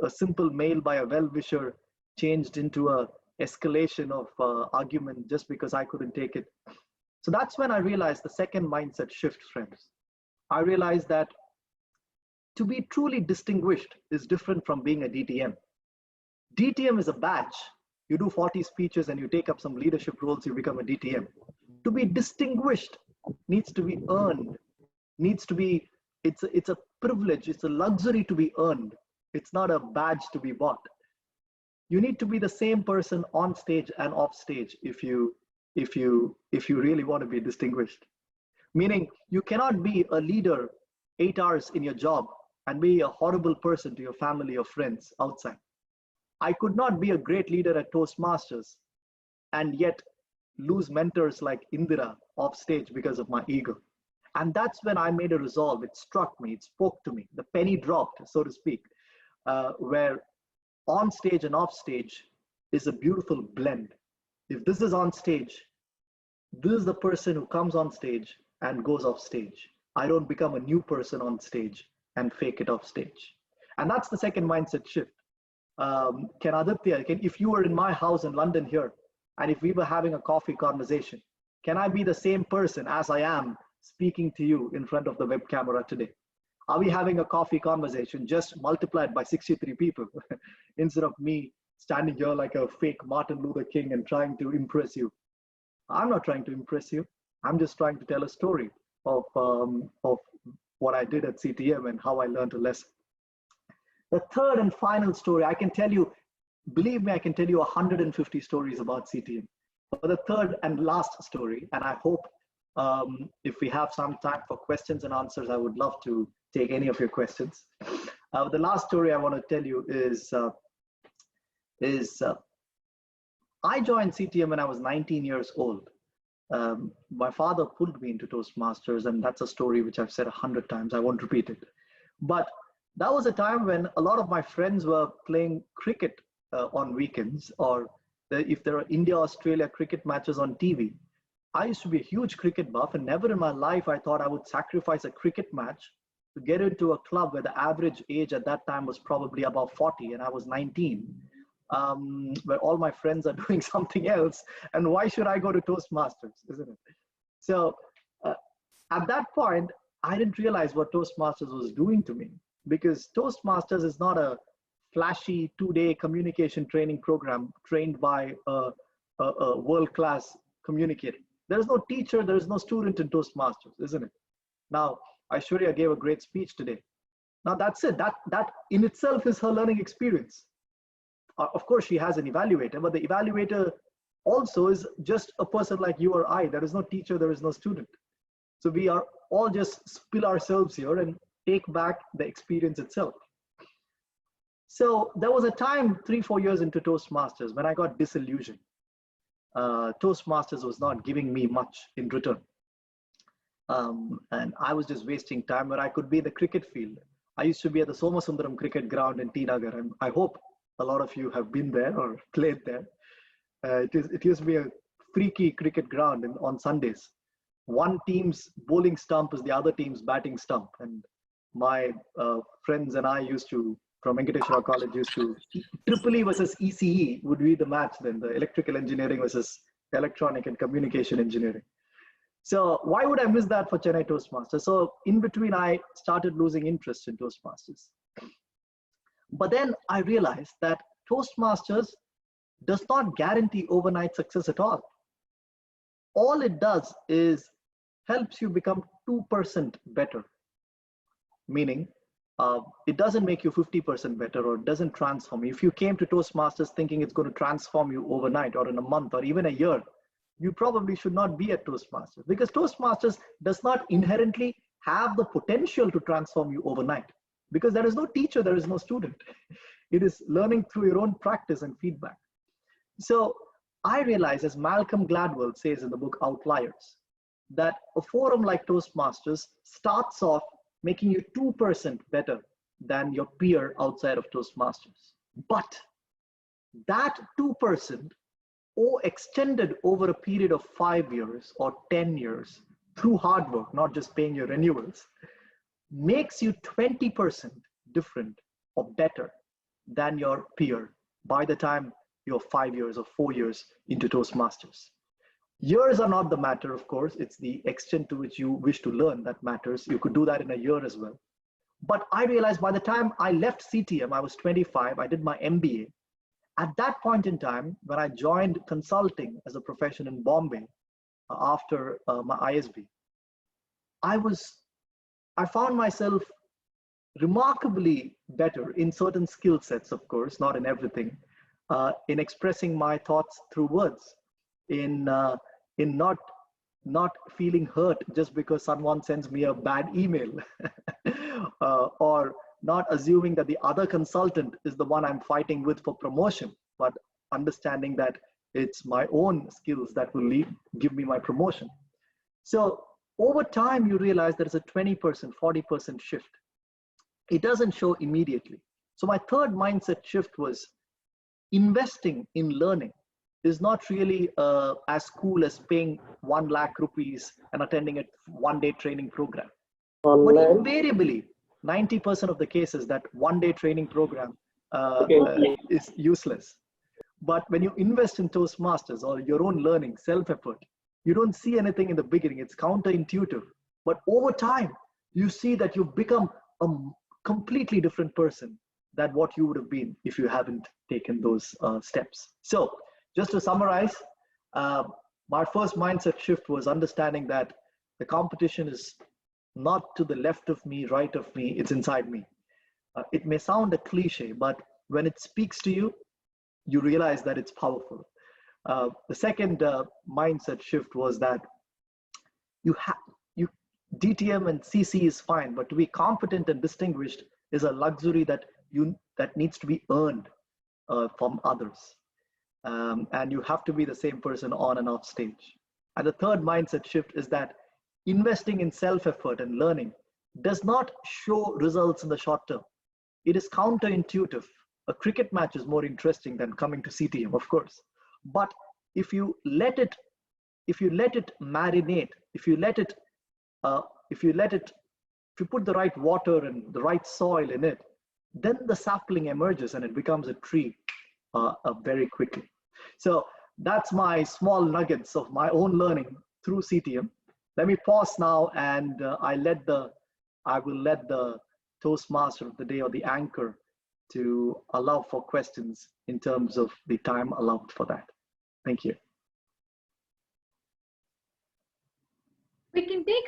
simple mail by a well-wisher changed into a escalation of argument just because I couldn't take it. So that's when I realized the second mindset shift, friends. I realized that to be truly distinguished is different from being a DTM. DTM is a badge. You do 40 speeches and you take up some leadership roles, you become a DTM. To be distinguished needs to be earned, it's a privilege, it's a luxury to be earned. It's not a badge to be bought. You need to be the same person on stage and off stage if you really want to be distinguished. Meaning you cannot be a leader 8 hours in your job and be a horrible person to your family or friends outside. I could not be a great leader at Toastmasters and yet lose mentors like Indira off stage because of my ego. And that's when I made a resolve. It struck me, it spoke to me. The penny dropped, so to speak, where on stage and off stage is a beautiful blend. If this is on stage, this is the person who comes on stage and goes off stage. I don't become a new person on stage and fake it off stage. And that's the second mindset shift. If you were in my house in London here, and if we were having a coffee conversation, can I be the same person as I am speaking to you in front of the web camera today? Are we having a coffee conversation just multiplied by 63 people instead of me standing here like a fake Martin Luther King and trying to impress you? I'm not trying to impress you. I'm just trying to tell a story of what I did at CTM and how I learned a lesson. The third and final story, I can tell you, believe me, I can tell you 150 stories about CTM. But the third and last story, and I hope if we have some time for questions and answers, I would love to take any of your questions. The last story I want to tell you is I joined CTM when I was 19 years old. My father pulled me into Toastmasters, and that's a story which I've said 100 times. I won't repeat it. But that was a time when a lot of my friends were playing cricket on weekends, or if there are India-Australia cricket matches on TV. I used to be a huge cricket buff, and never in my life I thought I would sacrifice a cricket match to get into a club where the average age at that time was probably about 40 and I was 19, where all my friends are doing something else. And why should I go to Toastmasters, isn't it? So at that point, I didn't realize what Toastmasters was doing to me, because Toastmasters is not a flashy 2-day communication training program trained by a world-class communicator. There's no teacher, there's no student in Toastmasters, isn't it? Now, Aishwarya gave a great speech today. Now that's it, that in itself is her learning experience. Of course, she has an evaluator, but the evaluator also is just a person like you or I. There is no teacher, there is no student. So we are all just spill ourselves here and take back the experience itself. So there was a time 3-4 years into Toastmasters when I got disillusioned. Toastmasters was not giving me much in return. And I was just wasting time where I could be in the cricket field. I used to be at the Somasundaram cricket ground in T Nagar, and I hope a lot of you have been there or played there. It used to be a freaky cricket ground on Sundays, one team's bowling stump is the other team's batting stump. And my friends and I used to, from Venkateshwara College, used to, Triple E versus ECE would be the match then, the electrical engineering versus electronic and communication engineering. So why would I miss that for Chennai Toastmasters? So in between, I started losing interest in Toastmasters. But then I realized that Toastmasters does not guarantee overnight success at all. All it does is helps you become 2% better. Meaning, it doesn't make you 50% better, or it doesn't transform you. If you came to Toastmasters thinking it's going to transform you overnight or in a month or even a year, you probably should not be at Toastmasters, because Toastmasters does not inherently have the potential to transform you overnight, because there is no teacher, there is no student. It is learning through your own practice and feedback. So I realize, as Malcolm Gladwell says in the book Outliers, that a forum like Toastmasters starts off making you 2% better than your peer outside of Toastmasters. But that 2%, or extended over a period of 5 years or 10 years through hard work, not just paying your renewals, makes you 20% different or better than your peer by the time you're 5 years or 4 years into Toastmasters. Years are not the matter, of course. It's the extent to which you wish to learn that matters. You could do that in a year as well. But I realized by the time I left CTM, I was 25, I did my MBA. At that point in time, when I joined consulting as a profession in Bombay after my ISB, I found myself remarkably better in certain skill sets, of course, not in everything, in expressing my thoughts through words, in not feeling hurt just because someone sends me a bad email, or not assuming that the other consultant is the one I'm fighting with for promotion, but understanding that it's my own skills that will give me my promotion. So over time, you realize there is a 20%, 40% shift. It doesn't show immediately. So my third mindset shift was investing in learning is not really as cool as paying 1 lakh rupees and attending a one-day training program. But invariably, 90% of the cases, that one-day training program is useless. But when you invest in Toastmasters or your own learning, self-effort, you don't see anything in the beginning. It's counterintuitive. But over time, you see that you've become a completely different person than what you would have been if you haven't taken those steps. So just to summarize, my first mindset shift was understanding that the competition is not to the left of me, right of me, it's inside me. It may sound a cliche, but when it speaks to you, you realize that it's powerful. The second mindset shift was that DTM and CC is fine, but to be competent and distinguished is a luxury that needs to be earned from others. And you have to be the same person on and off stage. And the third mindset shift is that investing in self-effort and learning does not show results in the short term. It is counterintuitive. A cricket match is more interesting than coming to CTM, of course. But if you let it marinate, if you put the right water and the right soil in it, then the sapling emerges and it becomes a tree very quickly. So that's my small nuggets of my own learning through CTM. Let me pause now, and I will let the Toastmaster of the day, or the anchor, to allow for questions in terms of the time allowed for that. Thank you. We can take.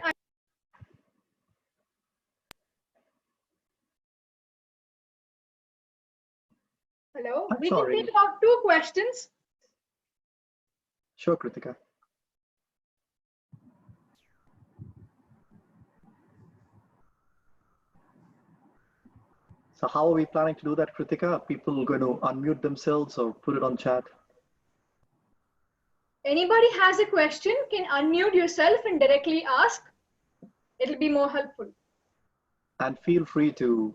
Hello. We can take about 2 questions. Sure, Kritika. So how are we planning to do that, Kritika? Are people going to unmute themselves or put it on chat? Anybody has a question can unmute yourself and directly ask. It'll be more helpful. And feel free to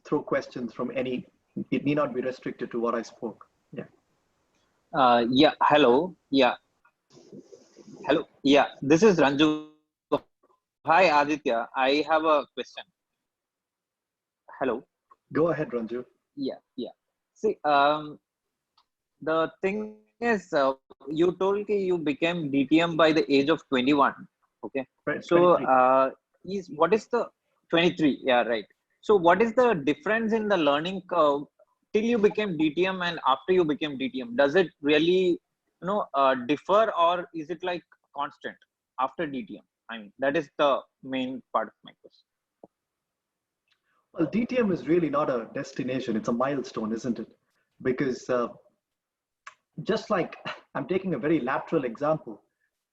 throw questions from any. It need not be restricted to what I spoke. Yeah. Yeah. Hello. Yeah. Hello. Yeah, this is Ranju. Hi, Aditya. I have a question. Hello. Go ahead, Ranju. Yeah, yeah. See, the thing is, you told that you became DTM by the age of 21. Okay. So, 23. what is the 23? Yeah, right. So, what is the difference in the learning curve till you became DTM and after you became DTM? Does it really, differ, or is it like constant after DTM? I mean, that is the main part of my question. Well, DTM is really not a destination, it's a milestone, isn't it? Because just like I'm taking a very lateral example,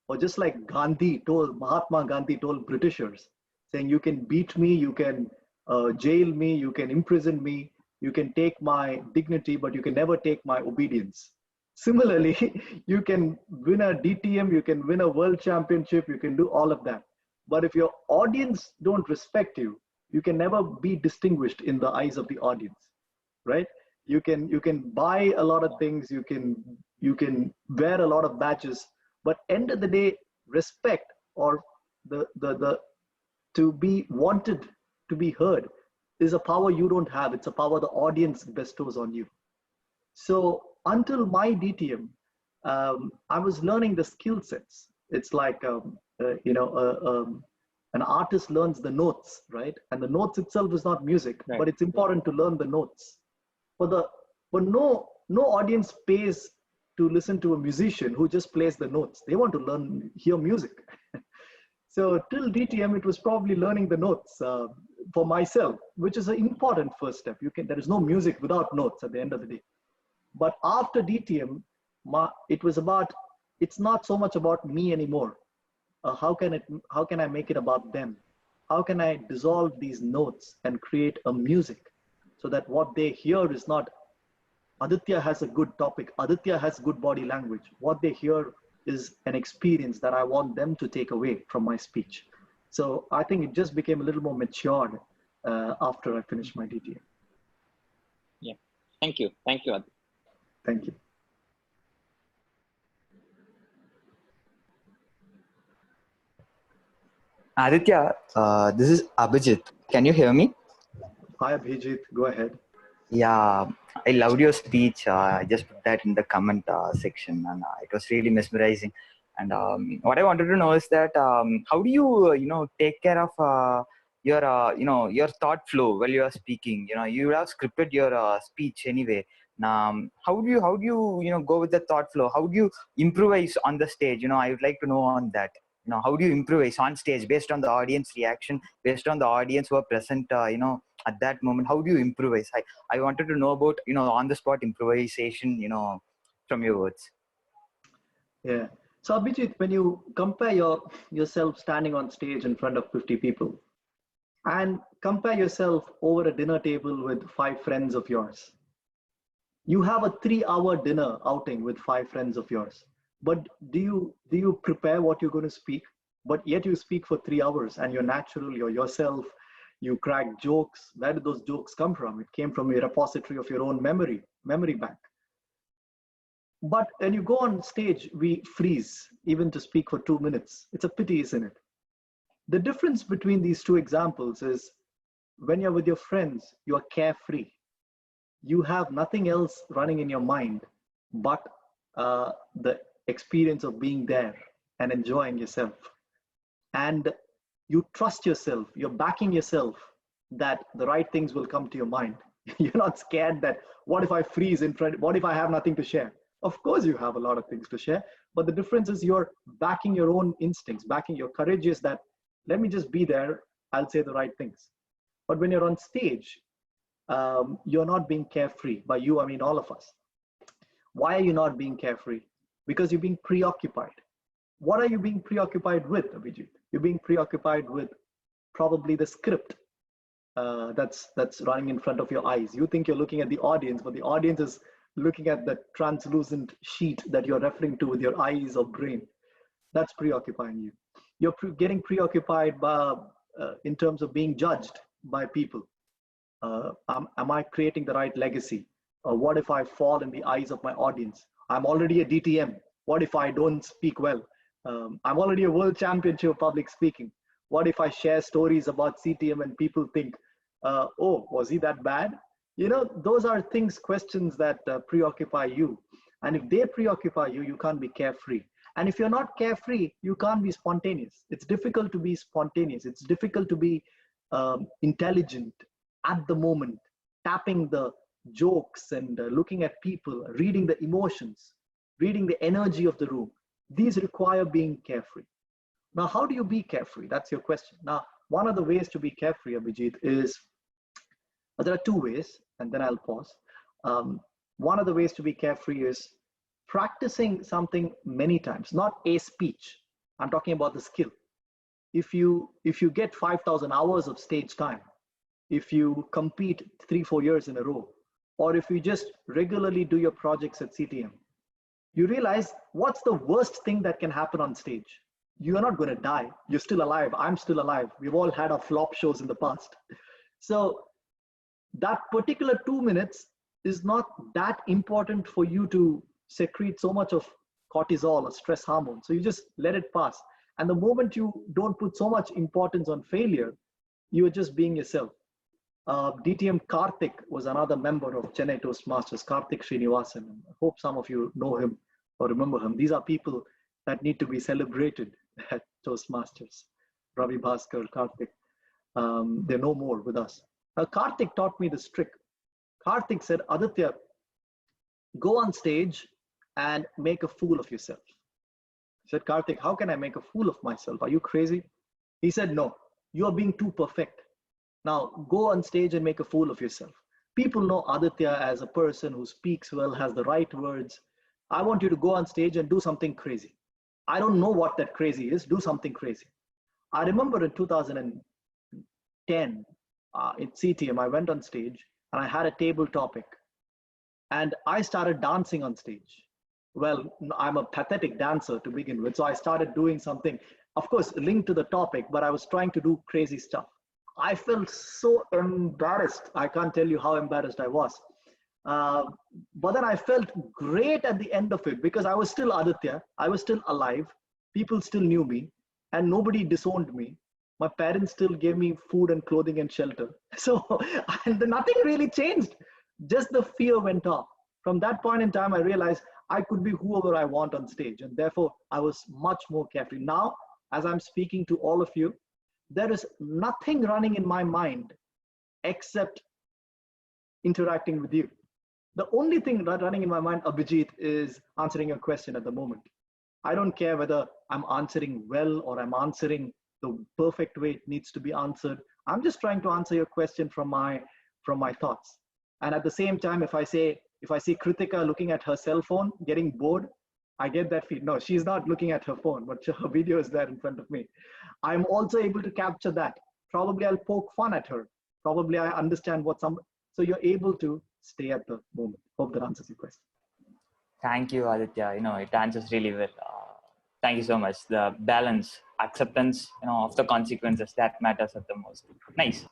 or just like Mahatma Gandhi told Britishers, saying, you can beat me, you can jail me, you can imprison me, you can take my dignity, but you can never take my obedience. Similarly, you can win a DTM, you can win a world championship, you can do all of that. But if your audience don't respect you, you can never be distinguished in the eyes of the audience, right? You can buy a lot of things, you can wear a lot of badges, but end of the day, respect or the to be wanted, to be heard, is a power you don't have. It's a power the audience bestows on you. So until my DTM, I was learning the skill sets. It's like an artist learns the notes, right? And the notes itself is not music, Right. but it's important to learn the notes. But no audience pays to listen to a musician who just plays the notes. They want to hear music. So till DTM, it was probably learning the notes for myself, which is an important first step. There is no music without notes at the end of the day. But after DTM, it's not so much about me anymore. How can I make it about them? How can I dissolve these notes and create a music so that what they hear is not Aditya has a good topic, Aditya has good body language. What they hear is an experience that I want them to take away from my speech. So I think it just became a little more matured after I finished my DTM. Yeah. Thank you. Thank you, Aditya. Thank you. Aditya, this is Abijith. Can you hear me? Hi, Abijith. Go ahead. Yeah, I loved your speech. I just put that in the comment section, and it was really mesmerizing. And what I wanted to know is that how do you, take care of your thought flow while you are speaking? You have scripted your speech anyway. How do you, go with the thought flow? How do you improvise on the stage? I would like to know on that. How do you improvise on stage based on the audience reaction, based on the audience who are present, at that moment? How do you improvise? I wanted to know about, on the spot improvisation, from your words. Yeah. So Abhijit, when you compare yourself standing on stage in front of 50 people and compare yourself over a dinner table with 5 friends of yours, you have a 3-hour dinner outing with 5 friends of yours. But do you prepare what you're going to speak? But yet you speak for 3 hours and you're natural, you're yourself, you crack jokes. Where did those jokes come from? It came from a repository of your own memory bank. But when you go on stage, we freeze even to speak for 2 minutes. It's a pity, isn't it? The difference between these two examples is when you're with your friends, you're carefree. You have nothing else running in your mind but the experience of being there and enjoying yourself. And you trust yourself, you're backing yourself that the right things will come to your mind. You're not scared that what if I freeze in front, what if I have nothing to share? Of course you have a lot of things to share, but the difference is you're backing your own instincts, backing your courage is that, let me just be there, I'll say the right things. But when you're on stage, you're not being carefree. By you, I mean all of us. Why are you not being carefree? Because you're being preoccupied. What are you being preoccupied with, Abhijit? You're being preoccupied with probably the script that's running in front of your eyes. You think you're looking at the audience, but the audience is looking at the translucent sheet that you're referring to with your eyes or brain. That's preoccupying you. You're getting preoccupied by, in terms of being judged by people. Am I creating the right legacy? What if I fall in the eyes of my audience? I'm already a DTM. What if I don't speak well? I'm already a world championship of public speaking. What if I share stories about CTM and people think, oh, was he that bad? You know, those are things, questions that preoccupy you. And if they preoccupy you, you can't be carefree. And if you're not carefree, you can't be spontaneous. It's difficult to be spontaneous. It's difficult to be intelligent at the moment, tapping the jokes and looking at people, reading the emotions, reading the energy of the room. These require being carefree. Now, how do you be carefree? That's your question. Now, one of the ways to be carefree, Abijith, is there are two ways, and then I'll pause. One of the ways to be carefree is practicing something many times, not a speech. I'm talking about the skill. If you get 5,000 hours of stage time, if you compete 3-4 years in a row, or if you just regularly do your projects at CTM, you realize what's the worst thing that can happen on stage? You are not going to die. You're still alive. I'm still alive. We've all had our flop shows in the past. So that particular 2 minutes is not that important for you to secrete so much of cortisol or stress hormone. So you just let it pass. And the moment you don't put so much importance on failure, you're just being yourself. DTM Karthik was another member of Chennai Toastmasters, Karthik Srinivasan. I hope some of you know him or remember him. These are people that need to be celebrated at Toastmasters. Ravi Bhaskar, Karthik, they're no more with us. Karthik taught me this trick. Karthik said, Aditya, go on stage and make a fool of yourself. I said, Karthik, how can I make a fool of myself? Are you crazy? He said, no, you are being too perfect. Now go on stage and make a fool of yourself. People know Aditya as a person who speaks well, has the right words. I want you to go on stage and do something crazy. I don't know what that crazy is. Do something crazy. I remember in 2010 at CTM, I went on stage and I had a table topic and I started dancing on stage. Well, I'm a pathetic dancer to begin with. So I started doing something, of course, linked to the topic, but I was trying to do crazy stuff. I felt so embarrassed. I can't tell you how embarrassed I was. But then I felt great at the end of it because I was still Aditya. I was still alive. People still knew me and nobody disowned me. My parents still gave me food and clothing and shelter. So and nothing really changed. Just the fear went off. From that point in time, I realized I could be whoever I want on stage. And therefore, I was much more carefree. Now, as I'm speaking to all of you, there is nothing running in my mind except interacting with you. The only thing running in my mind, Abijith, is answering your question at the moment. I don't care whether I'm answering well or I'm answering the perfect way it needs to be answered. I'm just trying to answer your question from my thoughts. And at the same time, if I see Kritika looking at her cell phone, getting bored, I get that feed. No, she's not looking at her phone, but her video is there in front of me. I'm also able to capture that. Probably I'll poke fun at her. Probably I understand so you're able to stay at the moment. Hope that answers your question. Thank you, Aditya. It answers really well. Thank you so much. The balance, acceptance, of the consequences, that matters at the most. Nice.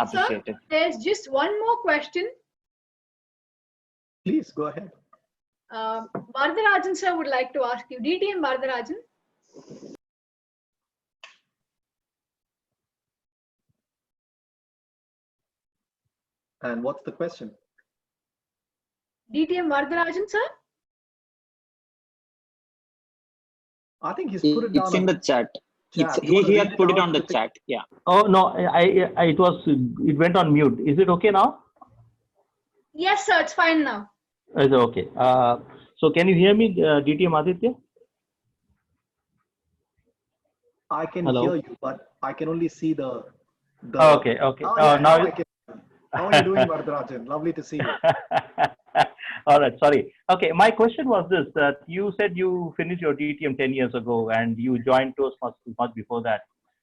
Appreciate it. There's just one more question. Please go ahead. Vardarajan sir would like to ask you. DTM Vardarajan. And what's the question? DTM Vardarajan sir? I think he's put it down. It's in the chat. He had put it on the chat. Yeah. Oh no, it went on mute. Is it okay now? Yes, sir. It's fine now. Is it okay? So can you hear me, DTM Aditya? I can hear you, but I can only see the. Okay. Oh, yeah, now I can. How are you doing, Vardarajan? Lovely to see you. All right, sorry. Okay, my question was this: that you said you finished your DTM 10 years ago, and you joined Toastmasters much before that.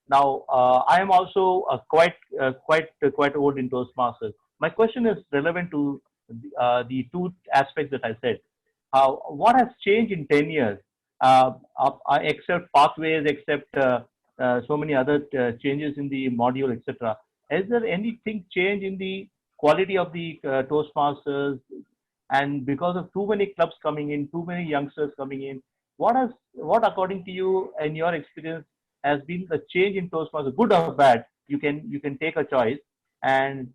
Now, I am also quite old in Toastmasters. My question is relevant to the two aspects that I said. What has changed in 10 years, except pathways, except so many other changes in the module, etc. Has there anything changed in the quality of the Toastmasters? And because of too many clubs coming in, too many youngsters coming in, what according to you, in your experience, has been the change in Toastmasters, good or bad? You can take a choice and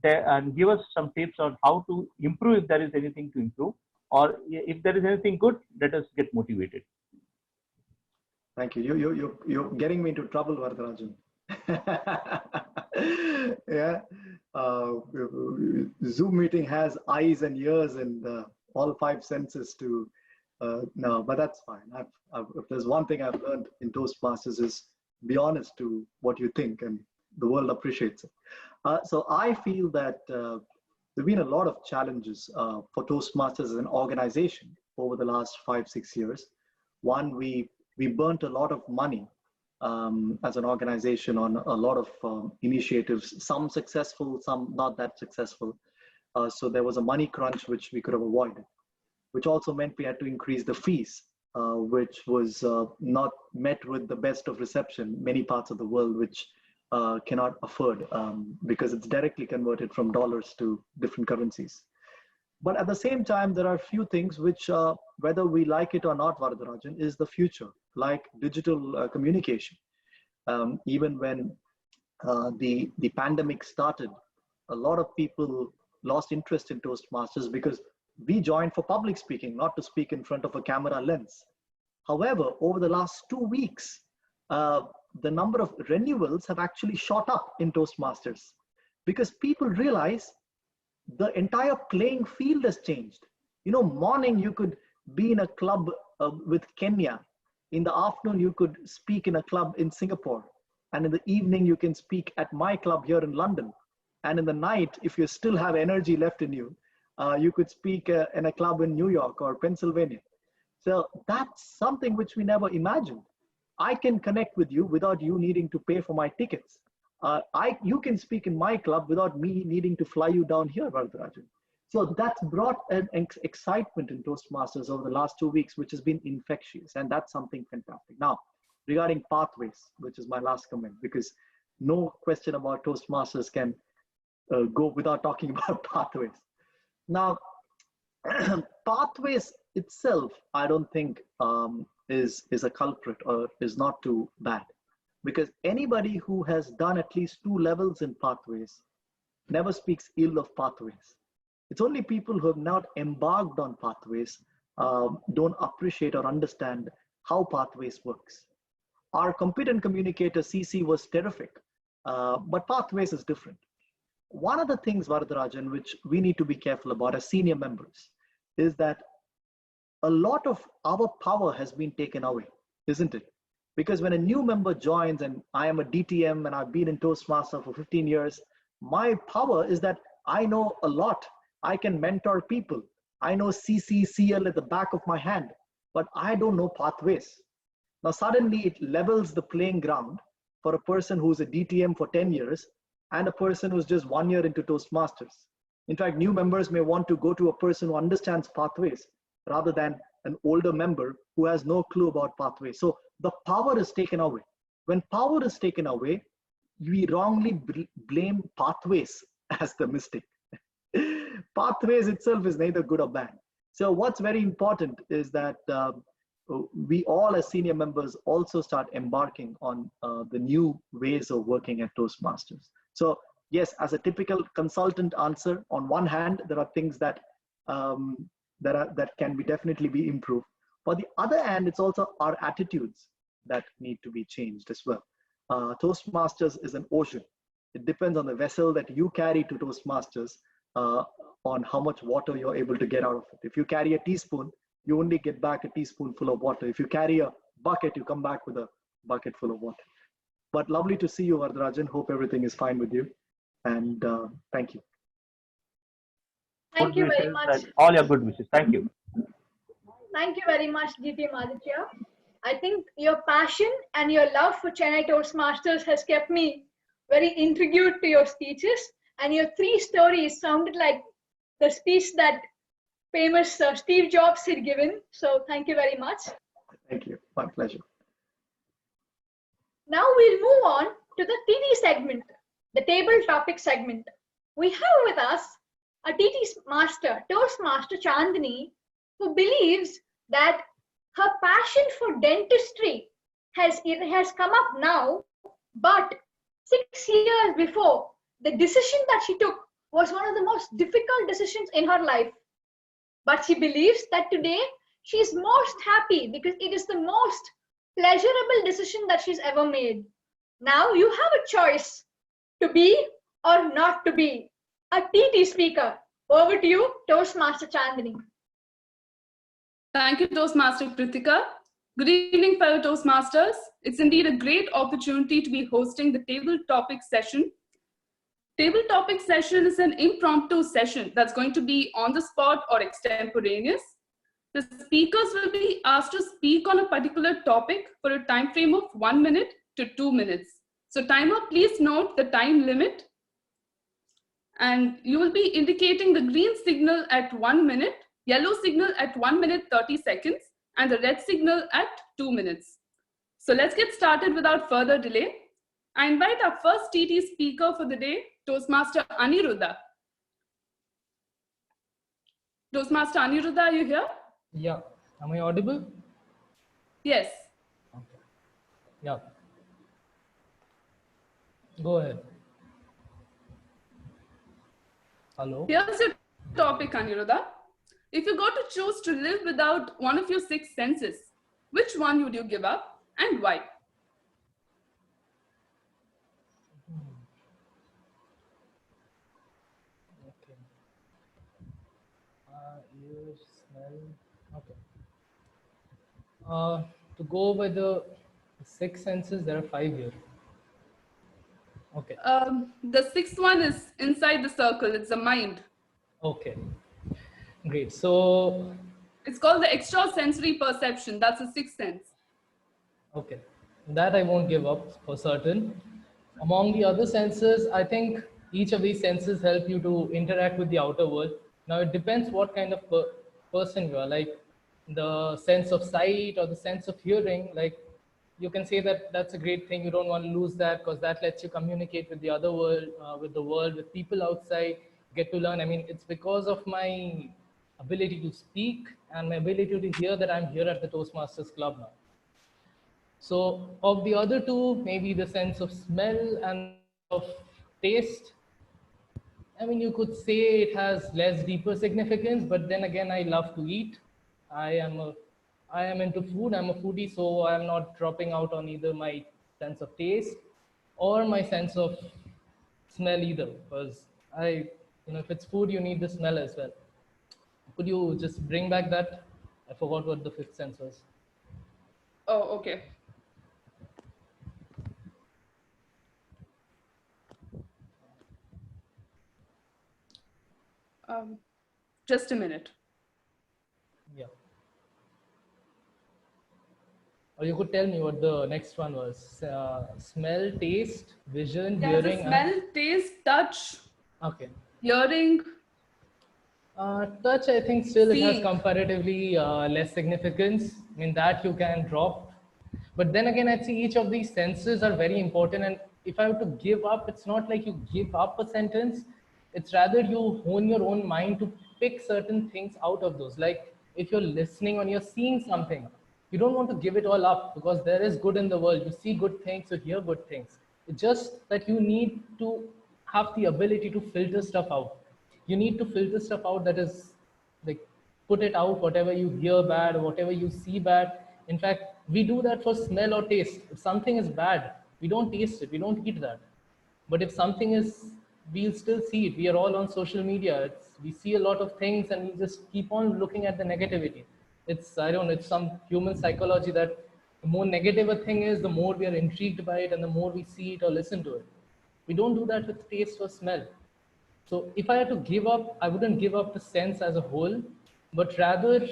give us some tips on how to improve if there is anything to improve, or if there is anything good, let us get motivated. Thank you. You're getting me into trouble, Vardarajan. Yeah. Zoom meeting has eyes and ears and all 5 senses to no, but that's fine. If there's one thing I've learned in Toastmasters is be honest to what you think, and the world appreciates it. So I feel that there've been a lot of challenges for Toastmasters as an organization over the last 5-6 years. One, we burnt a lot of money as an organization on a lot of initiatives, some successful, some not that successful. So there was a money crunch which we could have avoided, which also meant we had to increase the fees, which was not met with the best of reception. Many parts of the world which cannot afford because it's directly converted from dollars to different currencies. But at the same time, there are a few things which, whether we like it or not, Varadarajan, is the future, like digital communication. Even when the pandemic started, a lot of people lost interest in Toastmasters because we joined for public speaking, not to speak in front of a camera lens. However, over the last 2 weeks, the number of renewals have actually shot up in Toastmasters because people realize the entire playing field has changed. You know, morning you could be in a club with Kenya. In the afternoon, you could speak in a club in Singapore. And in the evening, you can speak at my club here in London. And in the night, if you still have energy left in you, you could speak in a club in New York or Pennsylvania. So that's something which we never imagined. I can connect with you without you needing to pay for my tickets. You can speak in my club without me needing to fly you down here, Varadarajan. So that's brought an excitement in Toastmasters over the last 2 weeks, which has been infectious, and that's something fantastic. Now, regarding pathways, which is my last comment, because no question about Toastmasters can go without talking about pathways. Now, pathways itself, I don't think is a culprit or is not too bad. Because anybody who has done at least 2 levels in pathways never speaks ill of pathways. It's only people who have not embarked on pathways don't appreciate or understand how pathways works. Our competent communicator CC was terrific, but pathways is different. One of the things, Varadarajan, which we need to be careful about as senior members is that a lot of our power has been taken away, isn't it? Because when a new member joins, and I am a DTM and I've been in Toastmaster for 15 years, my power is that I know a lot. I can mentor people. I know CCCL at the back of my hand, but I don't know pathways. Now suddenly it levels the playing ground for a person who's a DTM for 10 years and a person who's just 1 year into Toastmasters. In fact, new members may want to go to a person who understands pathways rather than an older member who has no clue about pathways. So the power is taken away. When power is taken away, we wrongly blame pathways as the mistake. Pathways itself is neither good or bad. So what's very important is that we all as senior members also start embarking on the new ways of working at Toastmasters. So yes, as a typical consultant answer, on one hand, there are things that that can definitely be improved. On the other hand, it's also our attitudes that need to be changed as well. Toastmasters is an ocean. It depends on the vessel that you carry to Toastmasters on how much water you're able to get out of it. If you carry a teaspoon, you only get back a teaspoonful of water. If you carry a bucket, you come back with a bucket full of water. But lovely to see you, Varadarajan. Hope everything is fine with you. And thank you. Thank you very much. All your good wishes. Thank you. Thank you very much, DTM Aditya. I think your passion and your love for Chennai Toastmasters has kept me very intrigued to your speeches. And your 3 stories sounded like the speech that famous Steve Jobs had given. So thank you very much. Thank you. My pleasure. Now we'll move on to the TT segment, the table topic segment. We have with us a TT master, Toastmaster Chandani, who believes that her passion for dentistry has come up now, but 6 years before, the decision that she took was one of the most difficult decisions in her life. But she believes that today she is most happy because it is the most pleasurable decision that she's ever made. Now you have a choice to be or not to be a TT speaker. Over to you, Toastmaster Chandani. Thank you, Toastmaster Pritika. Good evening, fellow Toastmasters. It's indeed a great opportunity to be hosting the table topic session. Table topic session is an impromptu session that's going to be on the spot or extemporaneous. The speakers will be asked to speak on a particular topic for a time frame of 1 minute to 2 minutes. So timer, please note the time limit. And you will be indicating the green signal at 1 minute, yellow signal at 1 minute 30 seconds, and the red signal at 2 minutes. So let's get started without further delay. I invite our first TT speaker for the day, Toastmaster Aniruddha. Toastmaster Aniruddha, are you here? Yeah. Am I audible? Yes. Okay. Yeah. Go ahead. Hello. Here's your topic, Aniruddha. If you got to choose to live without one of your 6 senses, which one would you give up and why? Okay. Ears, smell. Okay. To go by the 6 senses, there are 5 here. Okay. The 6th one is inside the circle. It's the mind. Okay. Great. So it's called the extrasensory perception. That's the 6th sense. Okay. That I won't give up for certain. Among the other senses, I think each of these senses help you to interact with the outer world. Now, it depends what kind of person you are. Like the sense of sight or the sense of hearing, like you can say that that's a great thing. You don't want to lose that because that lets you communicate with the other world, with people outside, get to learn. I mean, it's because of my ability to speak and my ability to hear that I'm here at the Toastmasters Club now. So of the other two, maybe the sense of smell and of taste, I mean, you could say it has less deeper significance, but then again, I love to eat. I am into food. I'm a foodie, so I'm not dropping out on either my sense of taste or my sense of smell either, because if it's food, you need the smell as well. Could you just bring back that? I forgot what the 5th sense was. Oh, okay. Just a minute. Yeah. Or you could tell me what the next one was. Smell, taste, vision, hearing. Smell, taste, touch. Okay. Hearing. Touch, I think still seeing. It has comparatively less significance. I mean, that you can drop. But then again, I'd say each of these senses are very important. And if I were to give up, it's not like you give up a sentence. It's rather you hone your own mind to pick certain things out of those. Like if you're listening or you're seeing something, you don't want to give it all up because there is good in the world. You see good things, you hear good things. It's just that you need to have the ability to filter stuff out. You need to filter stuff out that is like put it out, whatever you hear bad or whatever you see bad. In fact, we do that for smell or taste. If something is bad, we don't taste it, we don't eat that. But if something is, we'll still see it. We are all on social media. We see a lot of things and we just keep on looking at the negativity. I don't know, it's some human psychology that the more negative a thing is, the more we are intrigued by it and the more we see it or listen to it. We don't do that with taste or smell. So if I had to give up, I wouldn't give up the sense as a whole, but rather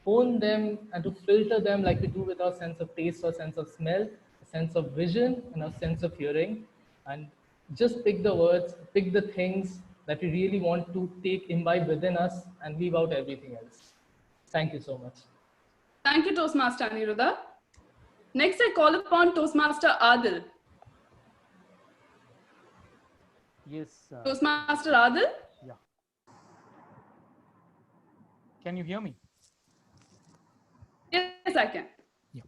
hone them and to filter them like we do with our sense of taste or sense of smell, a sense of vision and a sense of hearing, and just pick the words, pick the things that we really want to imbibe within us and leave out everything else. Thank you so much. Thank you, Toastmaster Aniruddha. Next, I call upon Toastmaster Adil. Yes. Toastmaster Adil? Yeah. Can you hear me? Yes, Yes, I can. Yeah.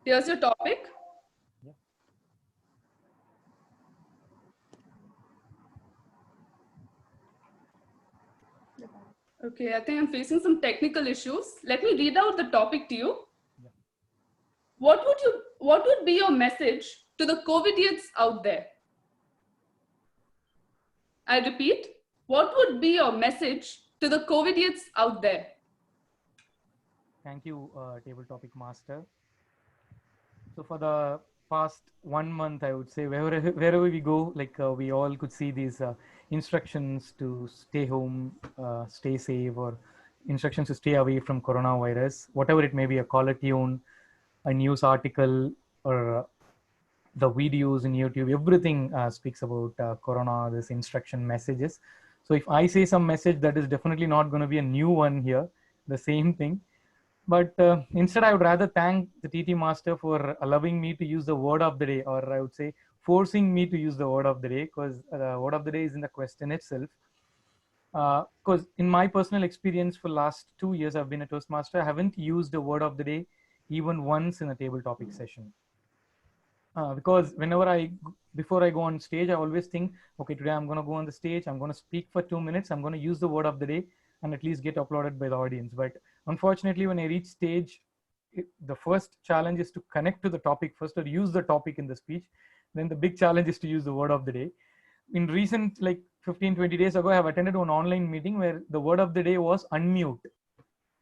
Here's your topic. Okay, I think I'm facing some technical issues. Let me read out the topic to you. Yeah. What would be your message to the COVIDians out there? I repeat, what would be your message to the COVIDians out there? Thank you, Table Topic Master. So for the past 1 month, I would say wherever we go, like we all could see these instructions to stay home, stay safe, or instructions to stay away from coronavirus, whatever it may be, a caller tune, a news article, or the videos in YouTube, everything speaks about corona, this instruction messages. So if I say some message, that is definitely not going to be a new one here, the same thing. But instead, I would rather thank the TT Master for allowing me to use the word of the day, or I would say forcing me to use the word of the day, because the word of the day is in the question itself. Because in my personal experience for last 2 years, I've been a Toastmaster. I haven't used the word of the day even once in a table topic session. Because before I go on stage, I always think, okay, today I'm going to go on the stage, I'm going to speak for 2 minutes, I'm going to use the word of the day and at least get applauded by the audience. But unfortunately, when I reach stage, the first challenge is to connect to the topic first, or use the topic in the speech. Then the big challenge is to use the word of the day. In recent, like 15-20 days ago, I have attended an online meeting where the word of the day was unmute.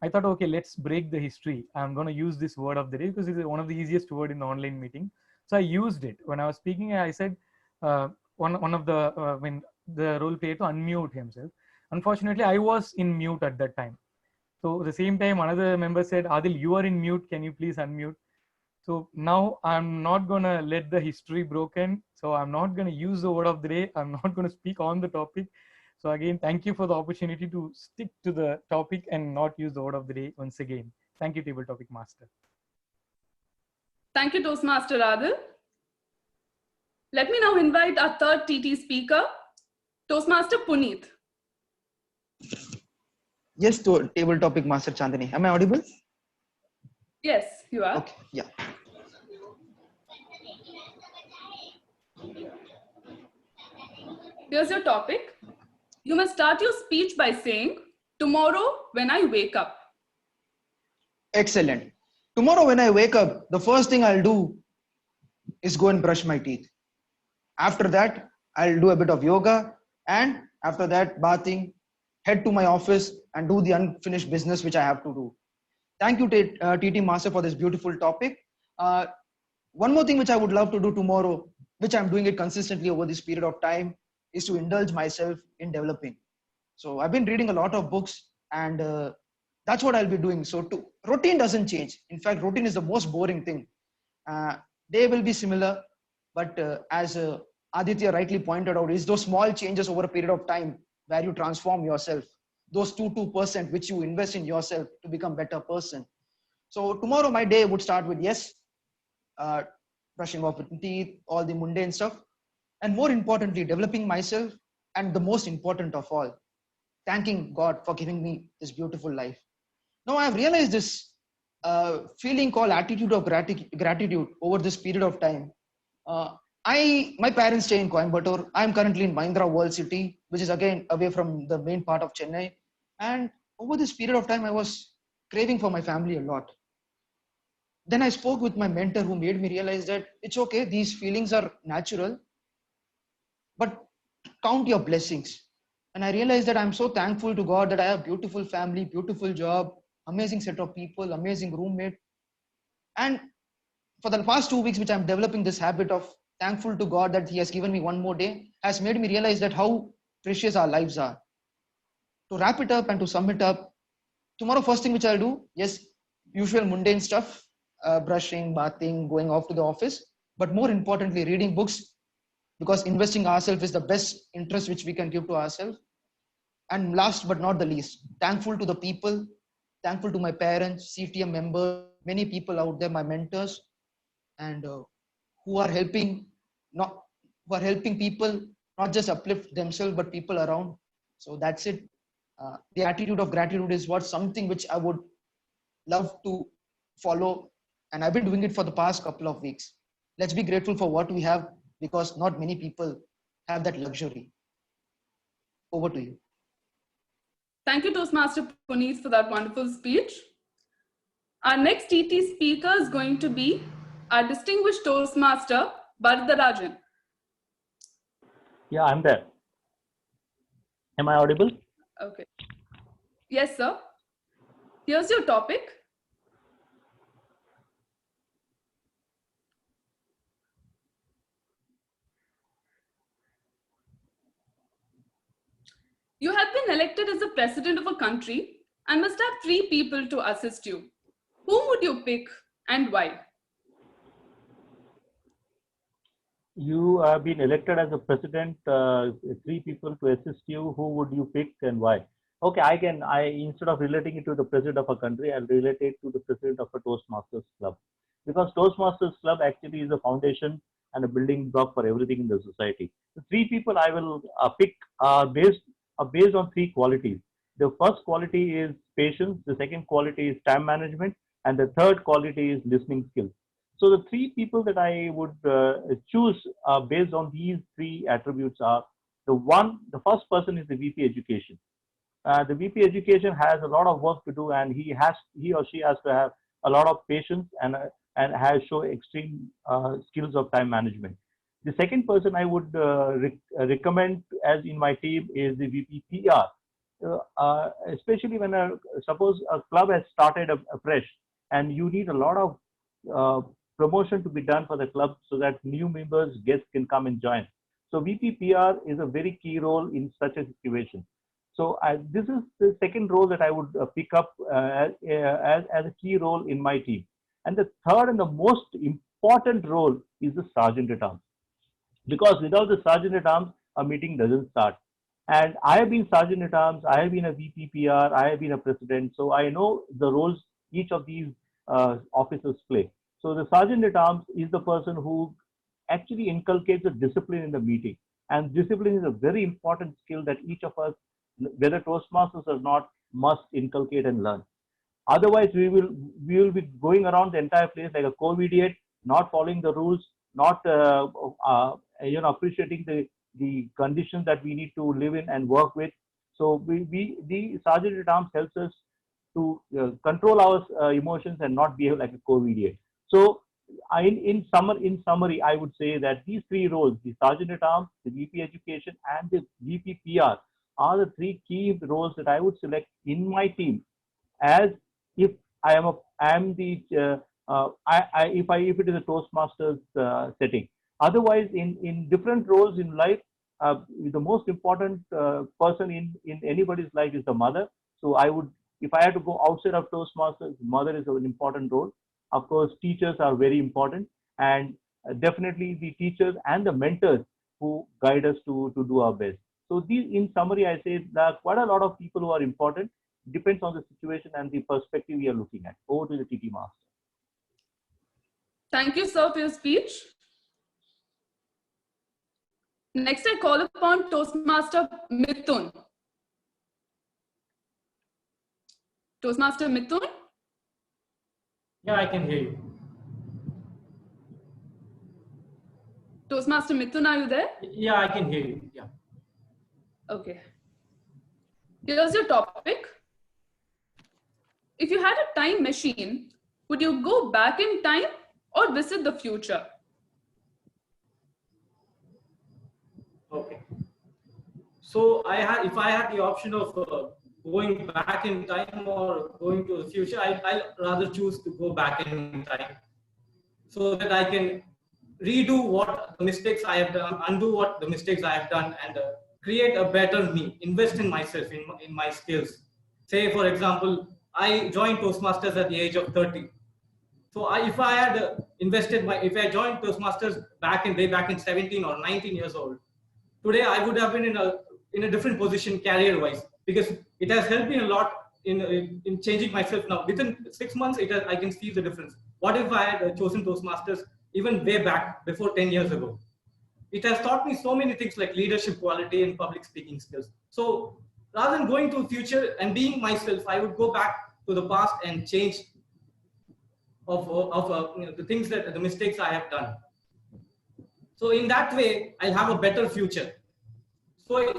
I thought, okay, let's break the history. I'm going to use this word of the day because it's one of the easiest word in the online meeting. So I used it. When I was speaking, I said one of the when the role player to unmute himself. Unfortunately, I was in mute at that time. So at the same time, another member said, Adil, you are in mute. Can you please unmute? So now I'm not going to let the history broken. So I'm not going to use the word of the day. I'm not going to speak on the topic. So again, thank you for the opportunity to stick to the topic and not use the word of the day once again. Thank you, Table Topic Master. Thank you, Toastmaster Adil. Let me now invite our third TT speaker, Toastmaster Puneet. Yes, to Table Topic Master Chandani. Am I audible? Yes, you are. Okay, yeah. Here's your topic. You must start your speech by saying, tomorrow when I wake up. Excellent. Tomorrow when I wake up, the first thing I'll do is go and brush my teeth. After that, I'll do a bit of yoga, and after that, bathing, head to my office and do the unfinished business which I have to do. Thank you, TT Master, for this beautiful topic. One more thing which I would love to do tomorrow, which I'm doing it consistently over this period of time, is to indulge myself in developing. So I've been reading a lot of books, and that's what I'll be doing. So routine doesn't change. In fact, routine is the most boring thing. They will be similar, but as Aditya rightly pointed out, is those small changes over a period of time where you transform yourself. Those 2% which you invest in yourself to become a better person. So tomorrow my day would start with, yes, brushing off with teeth, all the mundane stuff. And more importantly, developing myself. And the most important of all, thanking God for giving me this beautiful life. Now I've realized this feeling called attitude of gratitude over this period of time. My parents stay in Coimbatore. I'm currently in Mahindra World City, which is again away from the main part of Chennai. And over this period of time, I was craving for my family a lot. Then I spoke with my mentor, who made me realize that it's okay. These feelings are natural, but count your blessings. And I realized that I'm so thankful to God that I have beautiful family, beautiful job, amazing set of people, amazing roommate. And for the past 2 weeks, which I'm developing this habit of thankful to God that He has given me one more day, has made me realize that how precious our lives are. To wrap it up and to sum it up, tomorrow first thing which I'll do, yes, usual mundane stuff, brushing, bathing, going off to the office, but more importantly, reading books, because investing ourselves is the best interest which we can give to ourselves. And last but not the least, thankful to the people, thankful to my parents, CTM members, many people out there, my mentors, and who are helping people not just uplift themselves but people around. So that's it. The attitude of gratitude is what something which I would love to follow, and I've been doing it for the past couple of weeks. Let's be grateful for what we have, because not many people have that luxury. Over to you. Thank you, Toastmaster Puneet, for that wonderful speech. Our next TT speaker is going to be our distinguished Toastmaster, Bharadarajan. Yeah, I'm there. Am I audible? Okay. Yes, sir. Here's your topic. You have been elected as the president of a country and must have 3 people to assist you. Whom would you pick and why? You have been elected as a president, 3 people to assist you. Who would you pick and why? Okay, instead of relating it to the president of a country, I'll relate it to the president of a Toastmasters club. Because Toastmasters club actually is a foundation and a building block for everything in the society. The 3 people I will pick are based on 3 qualities. The first quality is patience, the second quality is time management, and the third quality is listening skills. So the 3 people that I would choose based on these 3 attributes are the first person is the VP Education. The VP Education has a lot of work to do, and he or she has to have a lot of patience and has shown extreme skills of time management. The second person I would recommend as in my team is the VP PR. Especially when suppose a club has started afresh and you need a lot of promotion to be done for the club so that new members, guests can come and join. So VP PR is a very key role in such a situation. So this is the second role that I would pick up as a key role in my team. And the third and the most important role is the Sergeant at Arms. Because without the Sergeant at Arms, a meeting doesn't start. And I have been Sergeant at Arms, I have been a VP PR, I have been a president. So I know the roles each of these officers play. So the Sergeant at Arms is the person who actually inculcates the discipline in the meeting. And discipline is a very important skill that each of us, whether Toastmasters or not, must inculcate and learn. Otherwise, we will be going around the entire place like a co-idiot, not following the rules, not appreciating the conditions that we need to live in and work with. So the Sergeant at Arms helps us to control our emotions and not behave like a co-idiot. So in summary, I would say that these 3 roles, the Sergeant at Arms, the VP Education, and the VP PR, are the 3 key roles that I would select in my team, as if if it is a Toastmasters setting. Otherwise, in different roles in life, the most important person in anybody's life is the mother. So if I had to go outside of Toastmasters, mother is an important role. Of course, teachers are very important, and definitely the teachers and the mentors who guide us to do our best. So these, in summary, I say that quite a lot of people who are important. Depends on the situation and the perspective we are looking at. Over to the TT Master. Thank you, sir, for your speech. Next, I call upon Toastmaster Mithun. Toastmaster Mithun? Yeah, I can hear you. Toastmaster Mithun, are you there? Yeah, I can hear you. Yeah. Okay. Here's your topic. If you had a time machine, would you go back in time or visit the future? Okay. So if I had the option of going back in time or going to the future, I'll rather choose to go back in time, so that I can redo what the mistakes I have done, undo what the mistakes I have done, and create a better me, invest in myself, in my skills. Say, for example, I joined Toastmasters at the age of 30. So if I had if I joined Toastmasters back in 17 or 19 years old, today I would have been in a different position career-wise, because it has helped me a lot in changing myself now. Within 6 months, I can see the difference. What if I had chosen Toastmasters even way back before 10 years ago? It has taught me so many things like leadership quality and public speaking skills. So rather than going to the future and being myself, I would go back to the past and change the things the mistakes I have done. So in that way, I'll have a better future. So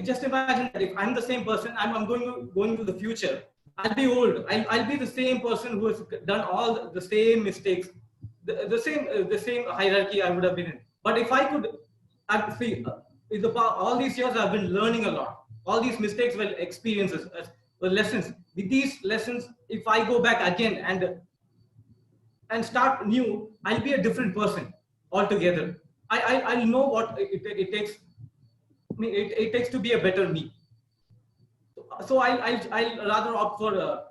just imagine that if I'm the same person, I'm going to the future. I'll be old. I'll be the same person who has done all the same mistakes, the same hierarchy I would have been in. But if I could, all these years I've been learning a lot. All these mistakes were experiences, were lessons. With these lessons, if I go back again and start new, I'll be a different person altogether. I'll know what it takes. It takes to be a better me. So I'll rather opt for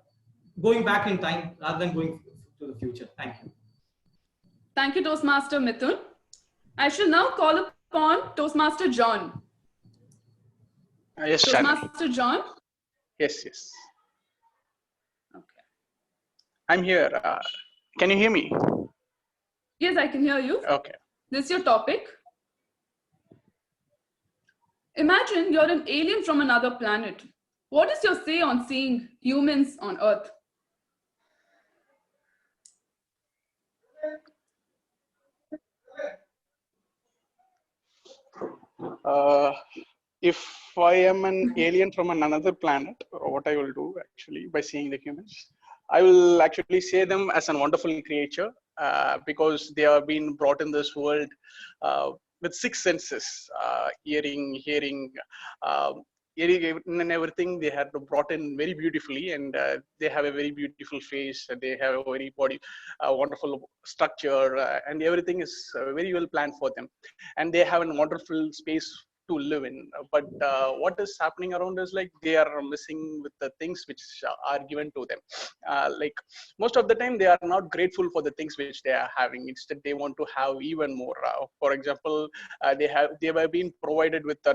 going back in time rather than going to the future. Thank you. Thank you, Toastmaster Mithun. I shall now call upon Toastmaster John. Yes, Toastmaster John. Yes. Okay. I'm here. Can you hear me? Yes, I can hear you. Okay. This is your topic. Imagine you're an alien from another planet. What is your say on seeing humans on Earth? If I am an alien from another planet, what I will do actually by seeing the humans, I will actually say them as a wonderful creature because they are being brought in this world with 6 senses, hearing, and everything. They had brought in very beautifully, and they have a very beautiful face. They have a very wonderful structure, and everything is very well planned for them, and they have a wonderful space to live in. But what is happening around is like they are missing with the things which are given to them. Like most of the time they are not grateful for the things which they are having. Instead they want to have even more. For example, they were being provided with a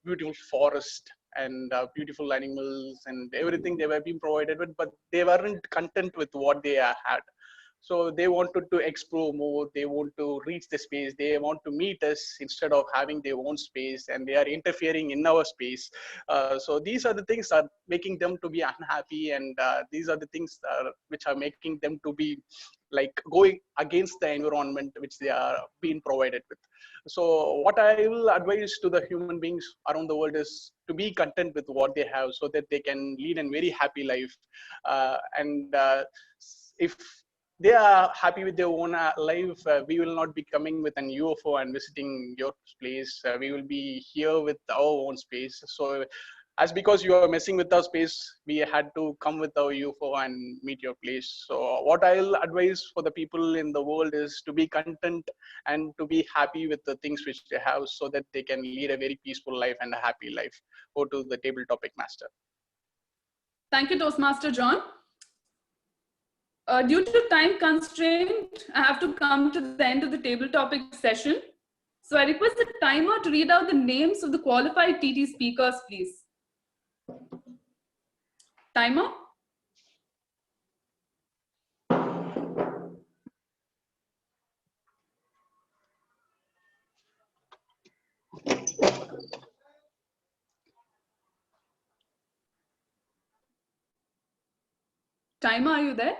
beautiful forest and beautiful animals and everything they were being provided with, but they weren't content with what they had. So they wanted to explore more. They want to reach the space. They want to meet us instead of having their own space, and they are interfering in our space. So these are the things that are making them to be unhappy, and these are the things which are making them to be like going against the environment which they are being provided with. So what I will advise to the human beings around the world is to be content with what they have so that they can lead a very happy life. And if they are happy with their own life, we will not be coming with an UFO and visiting your place. We will be here with our own space. So as because you are messing with our space, we had to come with our UFO and meet your place. So what I'll advise for the people in the world is to be content and to be happy with the things which they have so that they can lead a very peaceful life and a happy life. Go to the table topic master. Thank you, Toastmaster John. Due to time constraint, I have to come to the end of the table topic session. So I request the timer to read out the names of the qualified TT speakers, please. Timer. Timer, are you there?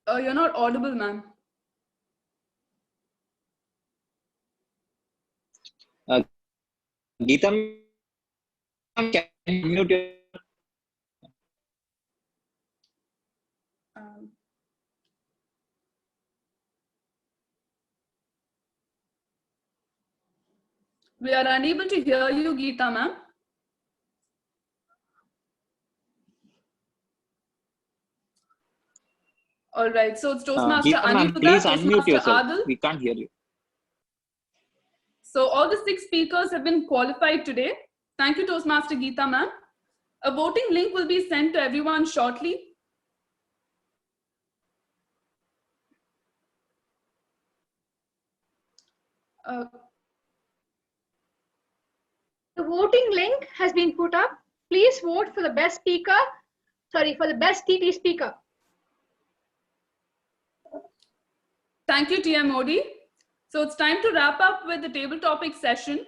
You're not audible, ma'am. Geeta, can you mute your... We are unable to hear you, Geeta, ma'am. All right, so it's Toastmaster Geeta, ma'am, Aniruddha, please unmute Toastmaster yourself. Adil. We can't hear you. So all the 6 speakers have been qualified today. Thank you, Toastmaster Geeta, ma'am. A voting link will be sent to everyone shortly. The voting link has been put up. Please vote for the best speaker for the best TT speaker. Thank you, TM Modi. So it's time to wrap up with the table topic session.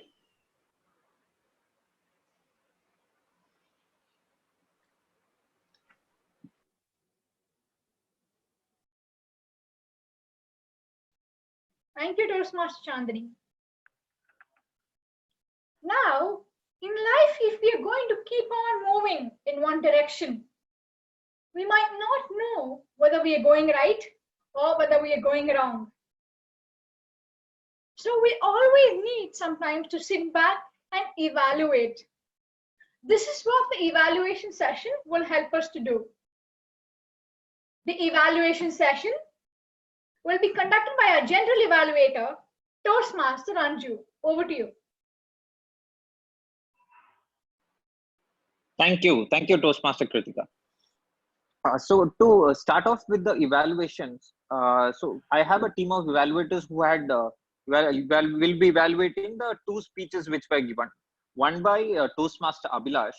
Thank you, Toastmaster Chandani. Now, in life, if we are going to keep on moving in one direction, we might not know whether we are going right or whether we are going wrong. So we always need sometimes to sit back and evaluate. This is what the evaluation session will help us to do. The evaluation session will be conducted by our general evaluator, Toastmaster Anju. Over to you. Thank you, Toastmaster Kritika. So to start off with the evaluations, so I have a team of evaluators who had will be evaluating the two speeches which were given. One by Toastmaster Abhilash.